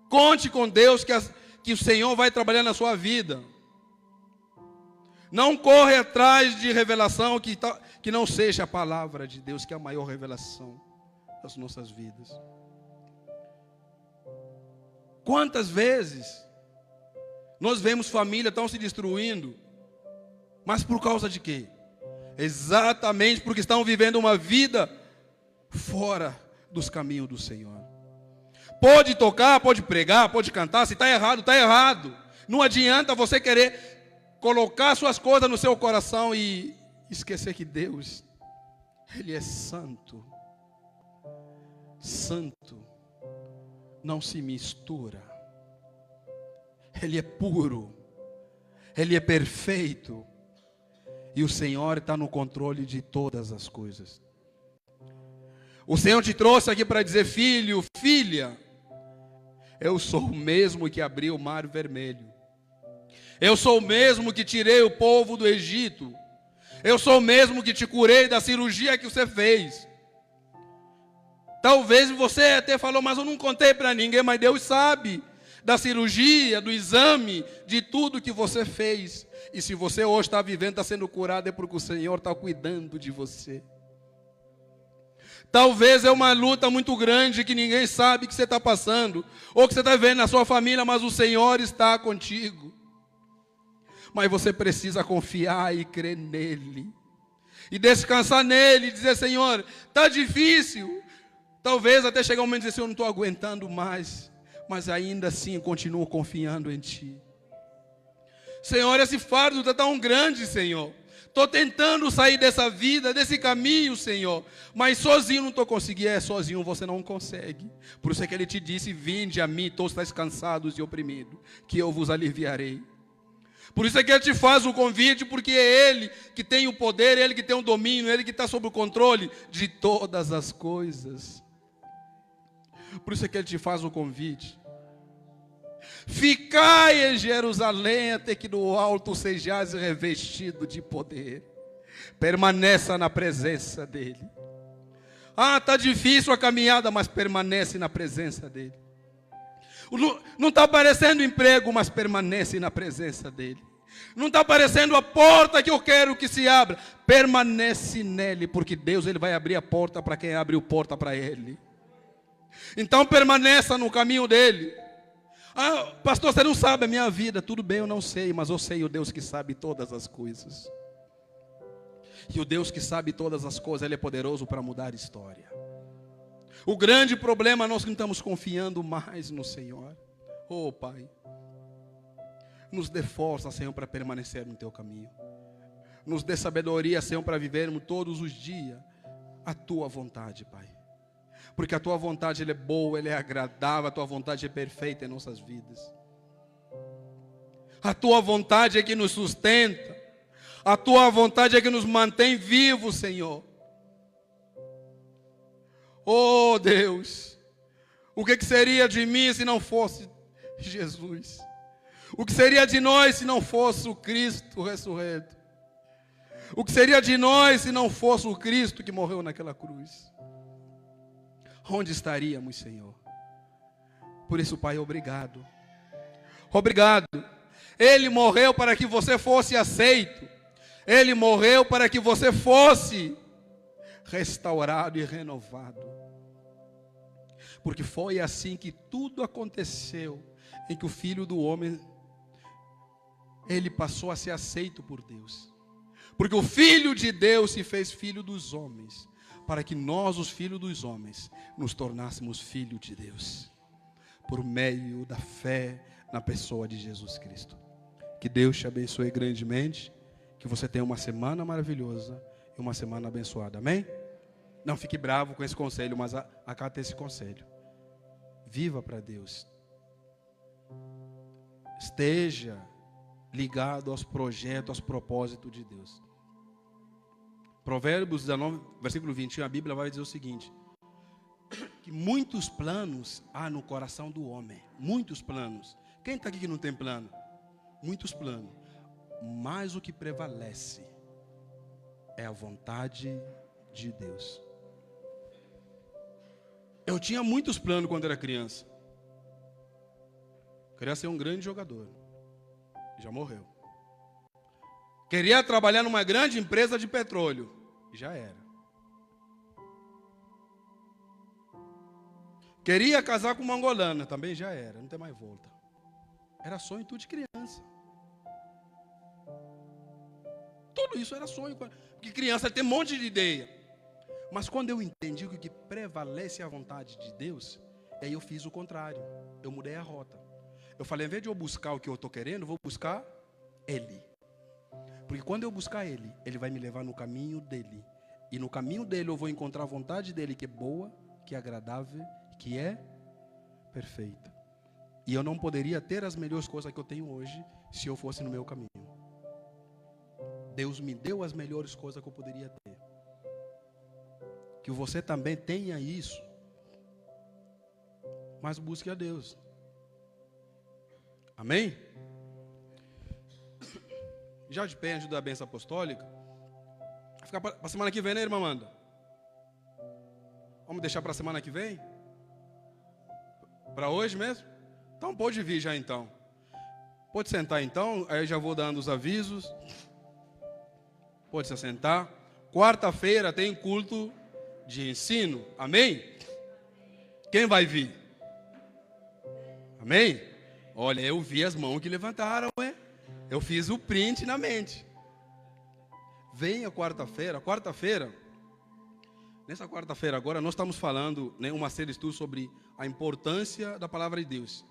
Conte com Deus que o Senhor vai trabalhar na sua vida. Não corre atrás de revelação que não seja a palavra de Deus, que é a maior revelação das nossas vidas. Quantas vezes nós vemos família estão se destruindo, mas por causa de quê? Exatamente porque estão vivendo uma vida fora dos caminhos do Senhor. Pode tocar, pode pregar, pode cantar, se está errado, está errado. Não adianta você querer colocar suas coisas no seu coração e esquecer que Deus, Ele é santo. Santo não se mistura. Ele é puro. Ele é perfeito. E o Senhor está no controle de todas as coisas. O Senhor te trouxe aqui para dizer: filho, filha, eu sou o mesmo que abriu o mar vermelho. Eu sou o mesmo que tirei o povo do Egito. Eu sou o mesmo que te curei da cirurgia que você fez. Talvez você até falou: mas eu não contei para ninguém. Mas Deus sabe da cirurgia, do exame, de tudo que você fez. E se você hoje está vivendo, está sendo curado, é porque o Senhor está cuidando de você. Talvez é uma luta muito grande que ninguém sabe que você está passando, ou que você está vendo na sua família, mas o Senhor está contigo. Mas você precisa confiar e crer nele, e descansar nele, e dizer: Senhor, está difícil. Talvez até chegar um momento e dizer: Senhor, eu não estou aguentando mais, mas ainda assim continuo confiando em Ti. Senhor, esse fardo está tão grande, Senhor. Estou tentando sair dessa vida, desse caminho, Senhor, mas sozinho não estou conseguindo. Sozinho você não consegue. Por isso é que Ele te disse: vinde a mim, todos estáis cansados e oprimidos, que eu vos aliviarei. Por isso é que Ele te faz o convite, porque é Ele que tem o poder, Ele que tem o domínio, Ele que está sob o controle de todas as coisas. Por isso é que Ele te faz o convite. Ficai em Jerusalém, até que do alto sejais revestido de poder. Permaneça na presença dEle. Está difícil a caminhada, mas permanece na presença dEle. Não está aparecendo emprego, mas permanece na presença dEle. Não está aparecendo a porta que eu quero que se abra. Permanece nele, porque Deus Ele vai abrir a porta para quem abre a porta para Ele. Então permaneça no caminho dEle. Pastor, você não sabe a minha vida. Tudo bem, eu não sei, mas eu sei o Deus que sabe todas as coisas. E o Deus que sabe todas as coisas, Ele é poderoso para mudar a história. O grande problema é nós que não estamos confiando mais no Senhor. Oh Pai, nos dê força, Senhor, para permanecer no Teu caminho. Nos dê sabedoria, Senhor, para vivermos todos os dias a Tua vontade, Pai. Porque a Tua vontade Ela é boa, Ela é agradável, a Tua vontade é perfeita em nossas vidas. A Tua vontade é que nos sustenta. A Tua vontade é que nos mantém vivos, Senhor. Oh Deus, o que seria de mim se não fosse Jesus? O que seria de nós se não fosse o Cristo ressurreto? O que seria de nós se não fosse o Cristo que morreu naquela cruz? Onde estaríamos, Senhor? Por isso, Pai, obrigado. Obrigado. Ele morreu para que você fosse aceito. Ele morreu para que você fosse restaurado e renovado. Porque foi assim que tudo aconteceu, em que o Filho do Homem, Ele passou a ser aceito por Deus. Porque o Filho de Deus se fez filho dos homens, para que nós, os filhos dos homens, nos tornássemos filhos de Deus, por meio da fé na pessoa de Jesus Cristo. Que Deus te abençoe grandemente, que você tenha uma semana maravilhosa e uma semana abençoada, amém? Não fique bravo com esse conselho, mas acate esse conselho. Viva para Deus. Esteja ligado aos projetos, aos propósitos de Deus. Provérbios 19, versículo 21, a Bíblia vai dizer o seguinte: que muitos planos há no coração do homem. Muitos planos. Quem está aqui que não tem plano? Muitos planos. Mas o que prevalece é a vontade de Deus. Eu tinha muitos planos quando era criança. Queria ser um grande jogador. Já morreu. Queria trabalhar numa grande empresa de petróleo. Já era. Queria casar com uma angolana. Também já era. Não tem mais volta. Era sonho tudo de criança. Tudo isso era sonho. Porque criança tem um monte de ideia. Mas quando eu entendi que o que prevalece é a vontade de Deus, aí eu fiz o contrário. Eu mudei a rota. Eu falei, em vez de eu buscar o que eu estou querendo, eu vou buscar Ele. Porque quando eu buscar Ele, Ele vai me levar no caminho dEle. E no caminho dEle eu vou encontrar a vontade dEle, que é boa, que é agradável, que é perfeita. E eu não poderia ter as melhores coisas que eu tenho hoje, se eu fosse no meu caminho. Deus me deu as melhores coisas que eu poderia ter. que você também tenha isso. Mas busque a Deus. Amém? Já de pé, antes da bênção apostólica. Ficar para a semana que vem, né, irmã Amanda? Vamos deixar para a semana que vem? Para hoje mesmo? Então pode vir já então. Pode sentar então, aí eu já vou dando os avisos. Pode se assentar. Quarta-feira tem culto de ensino. Amém? Quem vai vir? Amém? Olha, eu vi as mãos que levantaram, eu fiz o print na mente. Venha quarta-feira. Nessa quarta-feira agora nós estamos falando, né, uma série de estudos sobre a importância da palavra de Deus.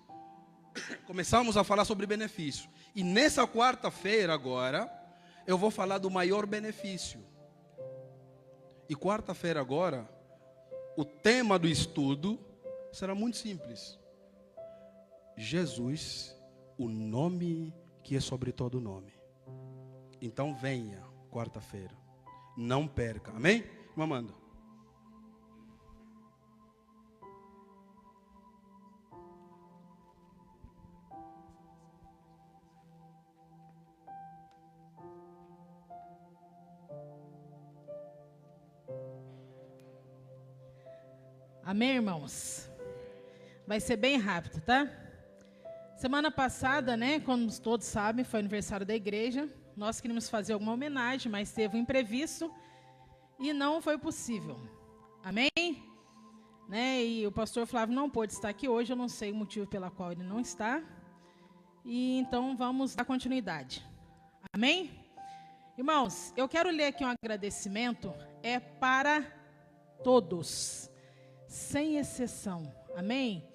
Começamos a falar sobre benefício. E nessa quarta-feira agora, eu vou falar do maior benefício. E quarta-feira agora, o tema do estudo será muito simples. Jesus, o nome que é sobre todo nome. Então venha quarta-feira. Não perca. Amém? Irmã Amanda. Amém, irmãos? Vai ser bem rápido, tá? Semana passada, né, como todos sabem, foi aniversário da igreja. Nós queríamos fazer alguma homenagem, mas teve um imprevisto e não foi possível. Amém? Né, e o pastor Flávio não pôde estar aqui hoje, eu não sei o motivo pelo qual ele não está. E então vamos dar continuidade. Amém? Irmãos, eu quero ler aqui um agradecimento, é para todos, sem exceção. Amém?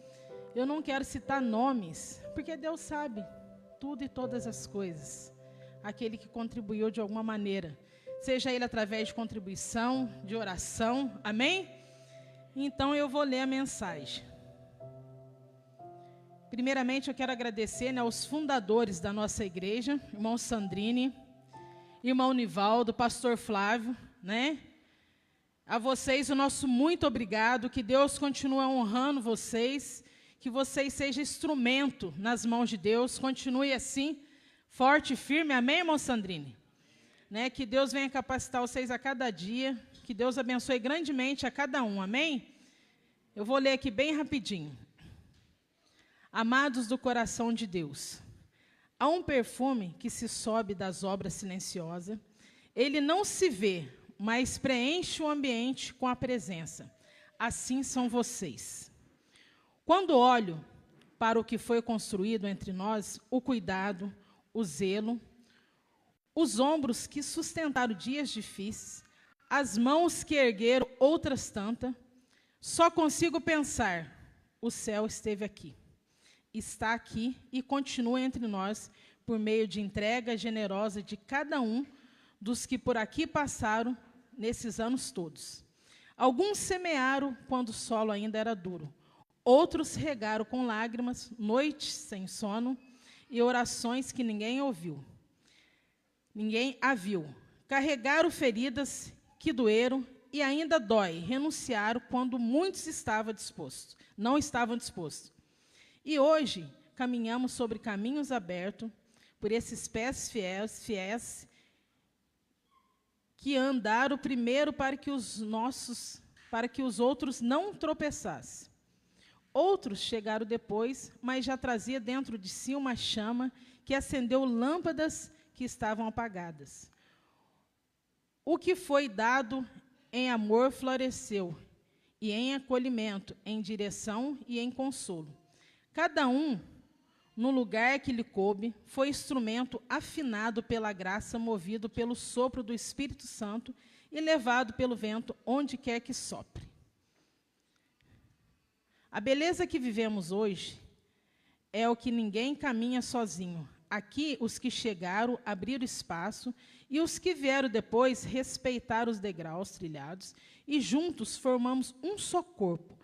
Eu não quero citar nomes, porque Deus sabe tudo e todas as coisas. Aquele que contribuiu de alguma maneira, seja ele através de contribuição, de oração, amém? Então eu vou ler a mensagem. Primeiramente eu quero agradecer, né, aos fundadores da nossa igreja, irmão Sandrini, irmão Nivaldo, pastor Flávio, né? A vocês o nosso muito obrigado, que Deus continue honrando vocês, que vocês sejam instrumento nas mãos de Deus, continue assim, forte e firme, amém, irmão Sandrini? Né? Que Deus venha capacitar vocês a cada dia, que Deus abençoe grandemente a cada um, amém? Eu vou ler aqui bem rapidinho. Amados do coração de Deus, há um perfume que se sobe das obras silenciosas, ele não se vê, mas preenche o ambiente com a presença. Assim são vocês. Quando olho para o que foi construído entre nós, o cuidado, o zelo, os ombros que sustentaram dias difíceis, as mãos que ergueram outras tantas, só consigo pensar, o céu esteve aqui, está aqui e continua entre nós por meio de entrega generosa de cada um dos que por aqui passaram nesses anos todos. Alguns semearam quando o solo ainda era duro, outros regaram com lágrimas, noites sem sono e orações que ninguém ouviu. Ninguém a viu. Carregaram feridas que doeram e ainda dói. Renunciaram quando muitos não estavam dispostos. E hoje caminhamos sobre caminhos abertos por esses pés fiéis que andaram primeiro para que os outros não tropeçassem. Outros chegaram depois, mas já trazia dentro de si uma chama que acendeu lâmpadas que estavam apagadas. O que foi dado em amor floresceu, e em acolhimento, em direção e em consolo. Cada um, no lugar que lhe coube, foi instrumento afinado pela graça, movido pelo sopro do Espírito Santo e levado pelo vento onde quer que sopre. A beleza que vivemos hoje é o que ninguém caminha sozinho. Aqui, os que chegaram abriram espaço e os que vieram depois respeitaram os degraus trilhados e juntos formamos um só corpo,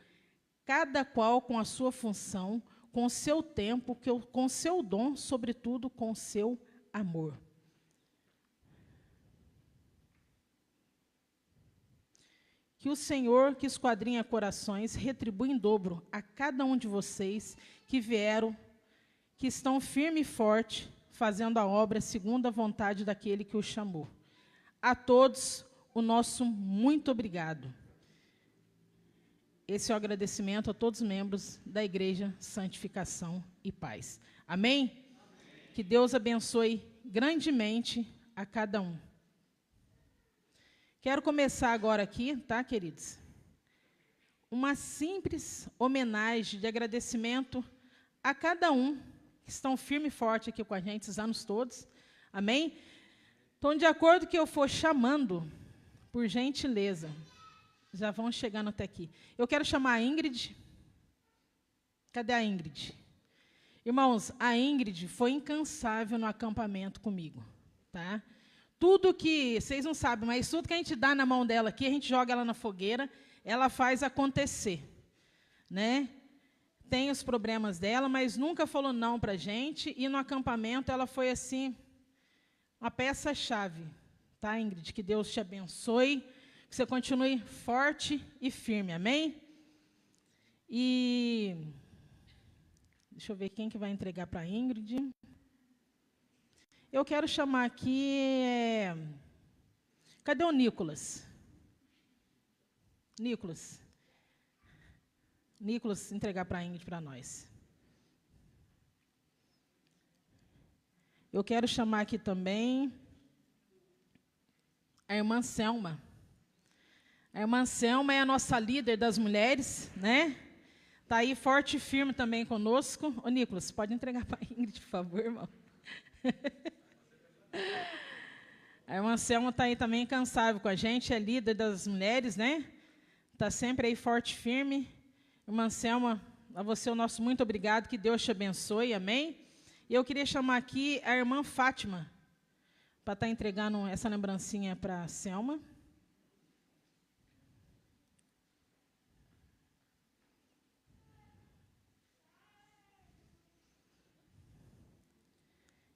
cada qual com a sua função, com o seu tempo, com o seu dom, sobretudo com o seu amor. Que o Senhor, que esquadrinha corações, retribua em dobro a cada um de vocês que vieram, que estão firme e forte, fazendo a obra segundo a vontade daquele que o chamou. A todos, o nosso muito obrigado. Esse é o agradecimento a todos os membros da Igreja Santificação e Paz. Amém? Amém. Que Deus abençoe grandemente a cada um. Quero começar agora aqui, tá, queridos? Uma simples homenagem de agradecimento a cada um que estão firme e forte aqui com a gente esses anos todos. Amém? Então, de acordo com que eu for chamando, por gentileza, já vão chegando até aqui. Eu quero chamar a Ingrid. Cadê a Ingrid? Irmãos, a Ingrid foi incansável no acampamento comigo, tá? Tudo que, vocês não sabem, mas tudo que a gente dá na mão dela aqui, a gente joga ela na fogueira, ela faz acontecer, né? Tem os problemas dela, mas nunca falou não para a gente, e no acampamento ela foi, assim, uma peça-chave, tá, Ingrid? Que Deus te abençoe, que você continue forte e firme, amém? E deixa eu ver quem que vai entregar para a Ingrid. Eu quero chamar aqui... Cadê o Nicolas? Nicolas, entregar para a Ingrid, para nós. Eu quero chamar aqui também a irmã Selma. A irmã Selma é a nossa líder das mulheres, né? Está aí forte e firme também conosco. Ô, Nicolas, pode entregar para a Ingrid, por favor, irmão. A irmã Selma está aí também incansável com a gente, é líder das mulheres, né? Está sempre aí forte e firme. Irmã Selma, a você o nosso muito obrigado, que Deus te abençoe, amém? E eu queria chamar aqui a irmã Fátima, para estar entregando essa lembrancinha para a Selma.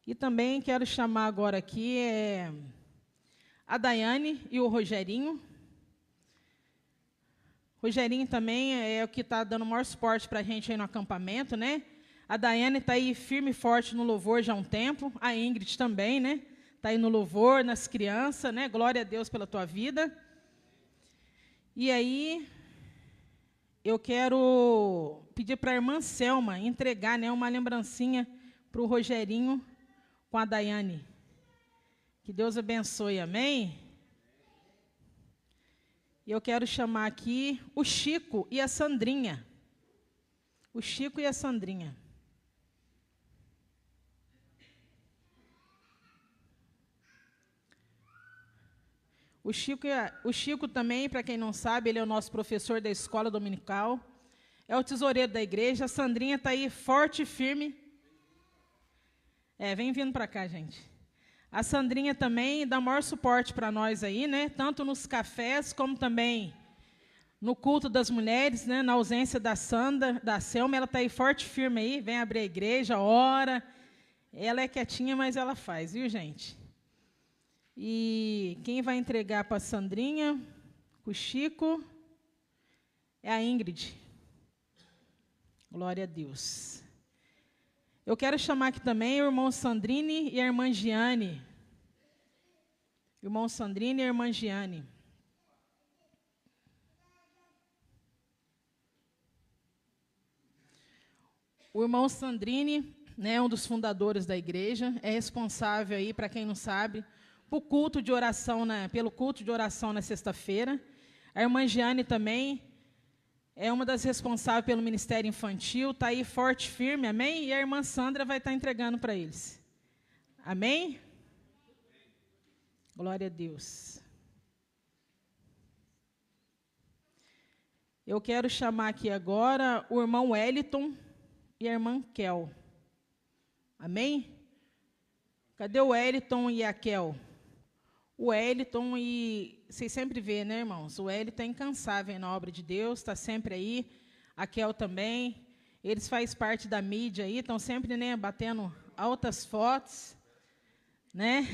E também quero chamar agora aqui a Daiane e o Rogerinho. Rogerinho também é o que está dando o maior suporte para a gente aí no acampamento, né? A Daiane está aí firme e forte no louvor já há um tempo. A Ingrid também, né? Está aí no louvor, nas crianças, né? Glória a Deus pela tua vida. E aí, eu quero pedir para a irmã Selma entregar, né, uma lembrancinha para o Rogerinho com a Daiane. Que Deus abençoe, amém? E eu quero chamar aqui o Chico e a Sandrinha. O Chico e a Sandrinha. O Chico também, para quem não sabe, ele é o nosso professor da escola dominical. É o tesoureiro da igreja. A Sandrinha está aí forte e firme. Vem vindo para cá, gente. A Sandrinha também dá maior suporte para nós aí, né? Tanto nos cafés, como também no culto das mulheres, né? Na ausência da Selma, ela está aí forte e firme aí, vem abrir a igreja, ora. Ela é quietinha, mas ela faz, viu, gente? E quem vai entregar para a Sandrinha, o Chico, é a Ingrid. Glória a Deus. Eu quero chamar aqui também o irmão Sandrine e a irmã Giane. Irmão Sandrine e a irmã Giane. O irmão Sandrine, né, um dos fundadores da igreja, é responsável aí, para quem não sabe, pelo culto de oração na sexta-feira. A irmã Giane também é uma das responsáveis pelo ministério infantil, está aí forte e firme, amém? E a irmã Sandra vai estar entregando para eles. Amém? Glória a Deus. Eu quero chamar aqui agora o irmão Wellington e a irmã Kel. Amém? Cadê o Wellington e a Kel? O Wellington, e vocês sempre vê, né, irmãos? O Wellington é incansável na obra de Deus, está sempre aí. A Kel também. Eles fazem parte da mídia aí, estão sempre, né, batendo altas fotos, né?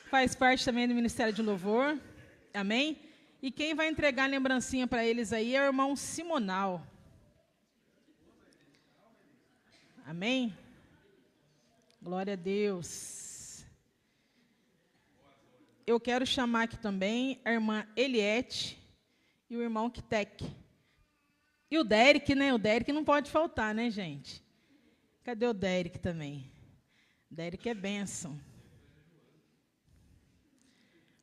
Faz parte também do Ministério de Louvor. Amém? E quem vai entregar a lembrancinha para eles aí é o irmão Simonal. Amém? Glória a Deus. Eu quero chamar aqui também a irmã Eliette e o irmão Kitek. E o Derek, né? O Derek não pode faltar, né, gente? Cadê o Derek também? O Derek é bênção.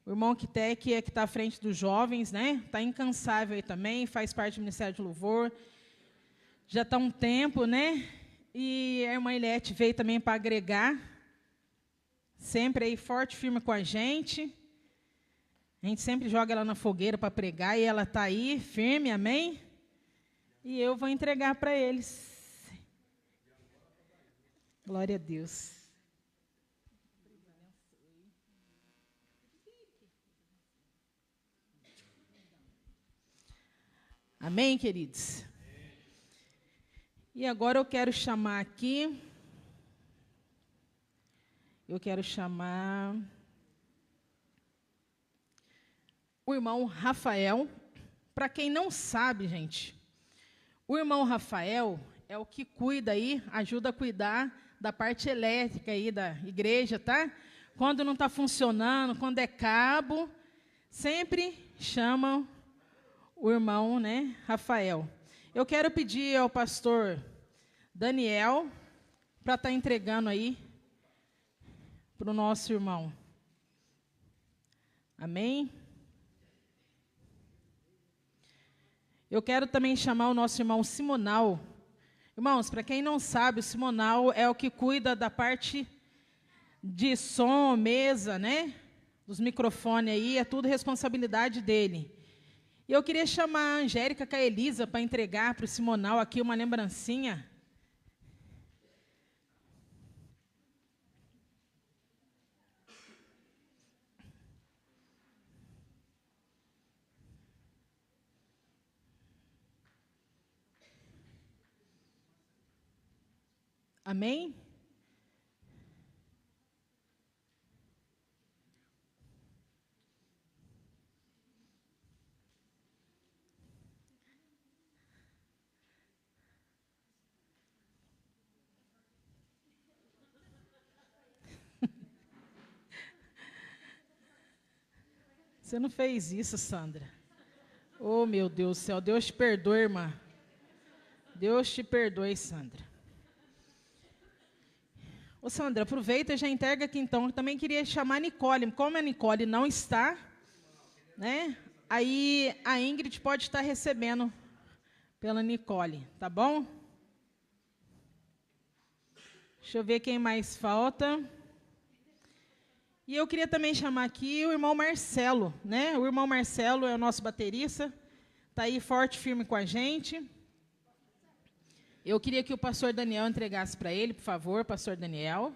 O irmão Kitek é que está à frente dos jovens, né? Está incansável aí também, faz parte do Ministério de Louvor. Já está um tempo, né? E a irmã Eliette veio também para agregar. Sempre aí forte, firme com a gente. A gente sempre joga ela na fogueira para pregar e ela está aí, firme, amém? E eu vou entregar para eles. Glória a Deus. Amém, queridos? E agora eu quero chamar aqui, o irmão Rafael. Para quem não sabe, gente, o irmão Rafael é o que cuida aí, ajuda a cuidar da parte elétrica aí da igreja, tá? Quando não está funcionando, quando é cabo, sempre chamam o irmão, né, Rafael. Eu quero pedir ao pastor Daniel para estar entregando aí para o nosso irmão. Amém? Eu quero também chamar o nosso irmão Simonal. Irmãos, para quem não sabe, o Simonal é o que cuida da parte de som, mesa, né? Dos microfones aí, é tudo responsabilidade dele. E eu queria chamar a Angélica com a Elisa para entregar para o Simonal aqui uma lembrancinha. Amém? Você não fez isso, Sandra. Oh, meu Deus do céu. Deus te perdoe, irmã. Deus te perdoe, Sandra. Ô, Sandra, aproveita e já entrega aqui, então. Eu também queria chamar a Nicole. Como a Nicole não está, né? Aí a Ingrid pode estar recebendo pela Nicole, tá bom? Deixa eu ver quem mais falta. E eu queria também chamar aqui o irmão Marcelo, né? O irmão Marcelo é o nosso baterista, está aí forte, firme com a gente. Eu queria que o pastor Daniel entregasse para ele, por favor, pastor Daniel.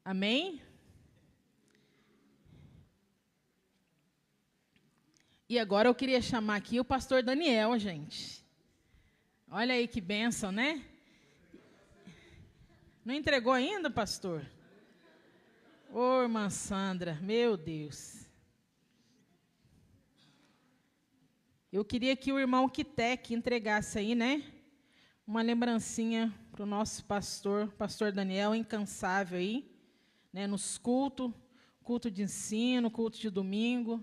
Amém? E agora eu queria chamar aqui o pastor Daniel, gente. Olha aí que bênção, né? Não entregou ainda, pastor? Ô, irmã Sandra, meu Deus. Eu queria que o irmão Kitek entregasse aí, né? Uma lembrancinha para o nosso pastor, pastor Daniel, incansável aí, né? Nos cultos, culto de ensino, culto de domingo.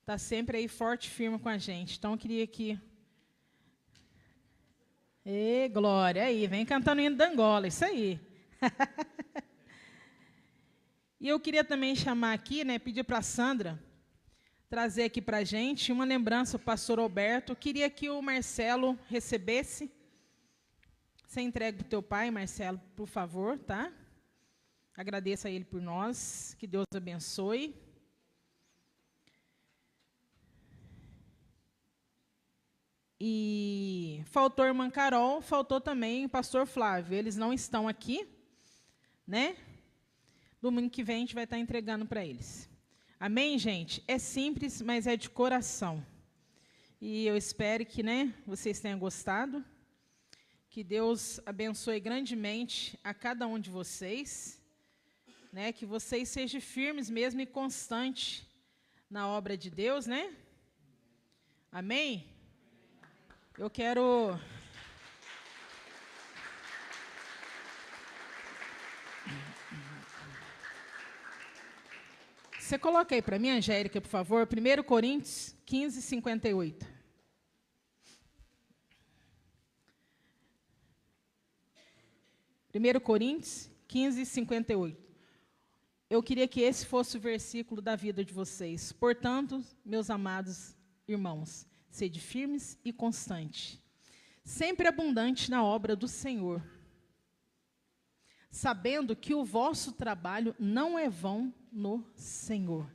Está sempre aí forte e firme com a gente. Então, eu queria que... Ê, glória, aí, vem cantando o hino da Angola, isso aí. E eu queria também chamar aqui, né, pedir para a Sandra trazer aqui para a gente uma lembrança do pastor Alberto. Eu queria que o Marcelo recebesse. Você entrega para o teu pai, Marcelo, por favor, tá? Agradeça a ele por nós, que Deus abençoe. E faltou a irmã Carol, faltou também o pastor Flávio. Eles não estão aqui, né? Domingo que vem a gente vai estar entregando para eles. Amém, gente? É simples, mas é de coração. E eu espero que, né, vocês tenham gostado. Que Deus abençoe grandemente a cada um de vocês. né, que vocês sejam firmes mesmo e constantes na obra de Deus, né? Amém? Eu quero... Você coloca aí para mim, Angélica, por favor, 1 Coríntios 15, 58. Primeiro Coríntios 15, 58. Eu queria que esse fosse o versículo da vida de vocês. Portanto, meus amados irmãos, sede firmes e constantes, sempre abundante na obra do Senhor, sabendo que o vosso trabalho não é vão no Senhor.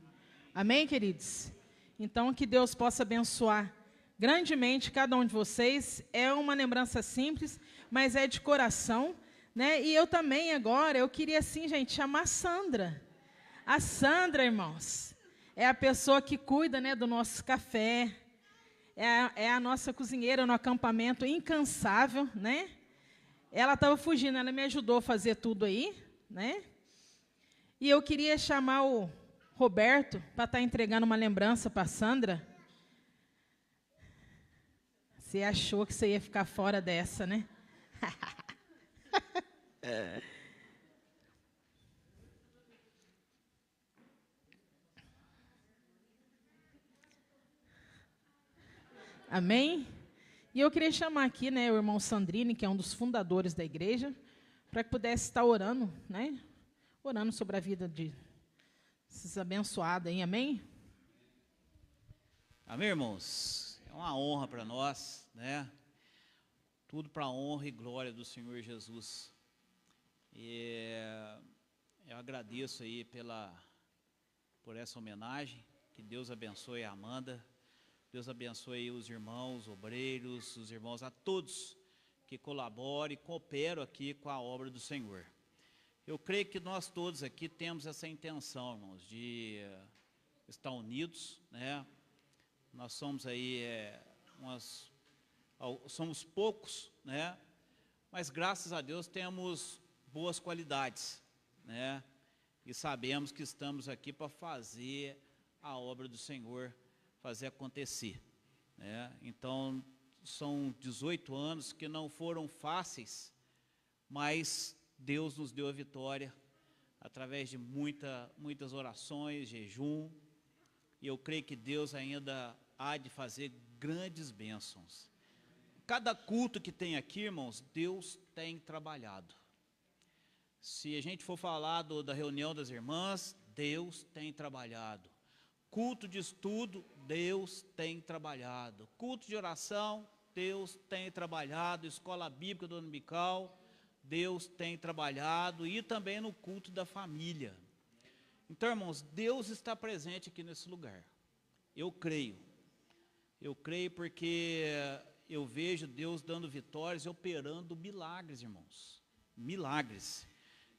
Amém, queridos? Então, que Deus possa abençoar grandemente cada um de vocês. É uma lembrança simples, mas é de coração, né? E eu também agora, eu queria assim, gente, chamar a Sandra. A Sandra, irmãos, é a pessoa que cuida, né, do nosso café, é a nossa cozinheira no acampamento, incansável, né? Ela estava fugindo, ela me ajudou a fazer tudo aí, né? E eu queria chamar o Roberto para estar entregando uma lembrança para a Sandra. Você achou que você ia ficar fora dessa, né? Amém? E eu queria chamar aqui, né, o irmão Sandrini, que é um dos fundadores da igreja, para que pudesse estar orando, né? Orando sobre a vida de esses abençoados aí, amém? Amém, irmãos? É uma honra para nós, né? Tudo para a honra e glória do Senhor Jesus. E eu agradeço aí por essa homenagem. Que Deus abençoe a Amanda. Deus abençoe os irmãos, obreiros, os irmãos, a todos que colaboram e cooperam aqui com a obra do Senhor. Eu creio que nós todos aqui temos essa intenção, irmãos, de estar unidos, né? Nós somos aí, somos poucos, né? Mas graças a Deus temos boas qualidades, né? E sabemos que estamos aqui para fazer a obra do Senhor, fazer acontecer, né? Então, são 18 anos que não foram fáceis, mas Deus nos deu a vitória através de muitas orações, jejum, e eu creio que Deus ainda há de fazer grandes bênçãos. Cada culto que tem aqui, irmãos, Deus tem trabalhado. Se a gente for falar da reunião das irmãs, Deus tem trabalhado. Culto de estudo, Deus tem trabalhado. Culto de oração, Deus tem trabalhado. Escola bíblica dominical, Deus tem trabalhado. E também no culto da família. Então, irmãos, Deus está presente aqui nesse lugar. Eu creio. Eu creio porque eu vejo Deus dando vitórias e operando milagres, irmãos. Milagres.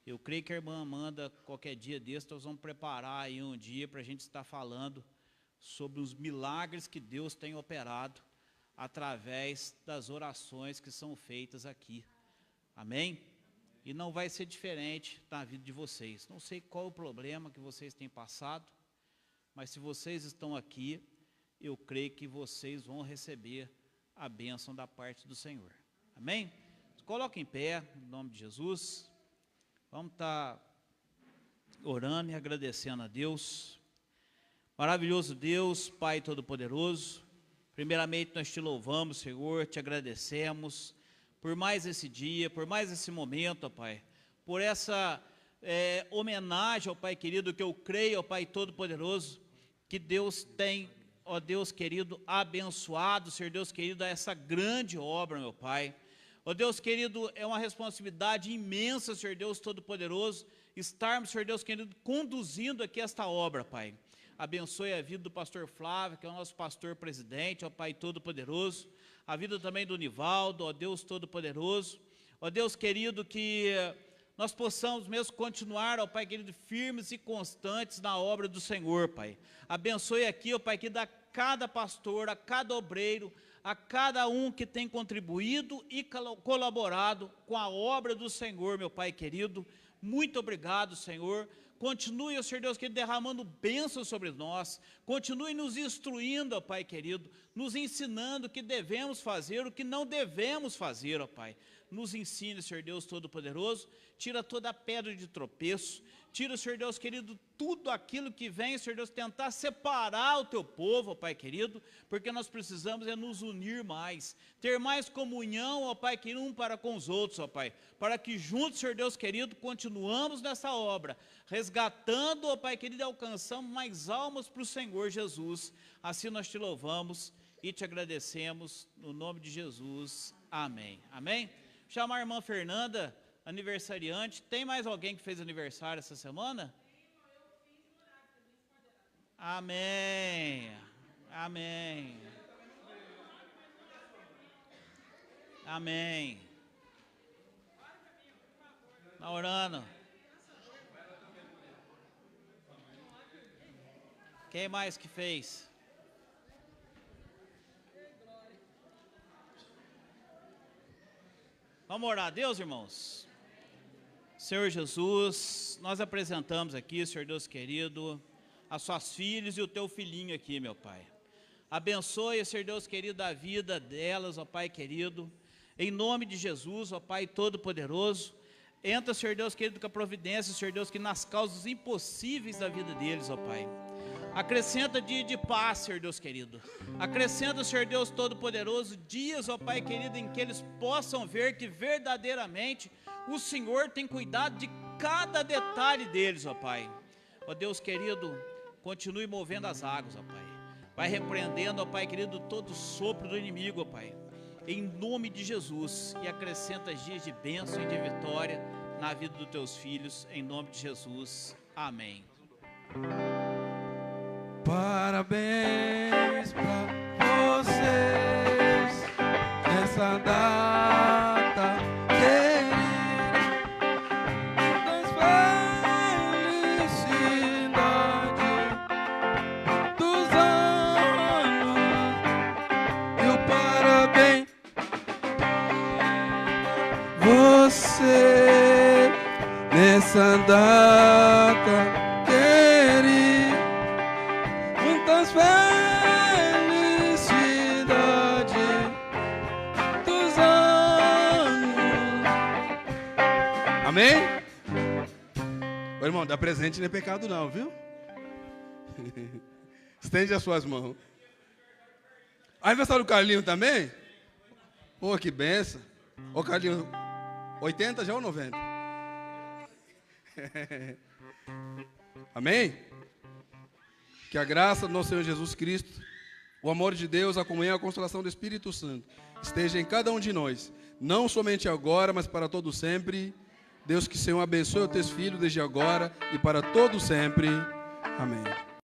Eu creio que a irmã Amanda, qualquer dia desse, nós vamos preparar aí um dia para a gente estar falando sobre os milagres que Deus tem operado através das orações que são feitas aqui. Amém? E não vai ser diferente na vida de vocês. Não sei qual o problema que vocês têm passado, mas se vocês estão aqui, eu creio que vocês vão receber a bênção da parte do Senhor. Amém? Coloquem em pé, em nome de Jesus. Vamos estar orando e agradecendo a Deus. Maravilhoso Deus, Pai Todo-Poderoso, primeiramente nós te louvamos, Senhor, te agradecemos por mais esse dia, por mais esse momento, ó Pai, por essa homenagem, ó Pai querido, que eu creio, ó Pai Todo-Poderoso, que Deus tem, ó Deus querido, abençoado, Senhor Deus querido, a essa grande obra, meu Pai. Ó Deus querido, é uma responsabilidade imensa, Senhor Deus Todo-Poderoso, estarmos, Senhor Deus querido, conduzindo aqui esta obra, Pai. Abençoe a vida do pastor Flávio, que é o nosso pastor presidente, ó Pai Todo-Poderoso, a vida também do Nivaldo, ó Deus Todo-Poderoso, ó Deus querido, que nós possamos mesmo continuar, ó Pai querido, firmes e constantes na obra do Senhor, Pai. Abençoe aqui, ó Pai, que dá cada pastor, a cada obreiro, a cada um que tem contribuído e colaborado com a obra do Senhor, meu Pai querido. Muito obrigado, Senhor. Continue, ó Senhor Deus querido, derramando bênçãos sobre nós. Continue nos instruindo, ó Pai querido, nos ensinando o que devemos fazer, o que não devemos fazer, ó Pai. Nos ensine, Senhor Deus Todo-Poderoso, tira toda a pedra de tropeço, tira, Senhor Deus querido, tudo aquilo que vem, Senhor Deus, tentar separar o teu povo, ó Pai querido, porque nós precisamos é nos unir mais, ter mais comunhão, ó Pai querido, um para com os outros, ó Pai, para que juntos, Senhor Deus querido, continuamos nessa obra, resgatando, ó Pai querido, e alcançamos mais almas para o Senhor Jesus. Assim nós te louvamos e te agradecemos, no nome de Jesus, amém. Amém? Chamar a irmã Fernanda, aniversariante. Tem mais alguém que fez aniversário essa semana? Amém. Amém. Amém. Está orando. Quem mais que fez? Vamos orar a Deus, irmãos? Senhor Jesus, nós apresentamos aqui, Senhor Deus querido, as suas filhas e o teu filhinho aqui, meu Pai. Abençoe, Senhor Deus querido, a vida delas, ó Pai querido, em nome de Jesus, ó Pai Todo-Poderoso. Entra, Senhor Deus querido, com a providência, Senhor Deus, que nas causas impossíveis da vida deles, ó Pai. Acrescenta dia de paz, Senhor Deus querido. Acrescenta, Senhor Deus Todo-Poderoso, dias, ó Pai querido, em que eles possam ver que verdadeiramente o Senhor tem cuidado de cada detalhe deles, ó Pai. Ó Deus querido, continue movendo as águas, ó Pai. Vai repreendendo, ó Pai querido, todo sopro do inimigo, ó Pai. Em nome de Jesus. E acrescenta dias de bênção e de vitória na vida dos teus filhos. Em nome de Jesus. Amém. Parabéns pra vocês nessa data querida, das felicidades dos anos, e o parabéns você nessa data querida. Muitas felicidades dos anos. Amém? Ô irmão, dar presente não é pecado não, viu? Estende as suas mãos. Aniversário do Carlinho também? Pô, que benção. Ô Carlinho, 80 já ou 90? Amém? Que a graça do nosso Senhor Jesus Cristo, o amor de Deus, a comunhão e a consolação do Espírito Santo esteja em cada um de nós, não somente agora, mas para todo sempre. Deus, que o Senhor abençoe os teus filhos desde agora e para todo sempre. Amém.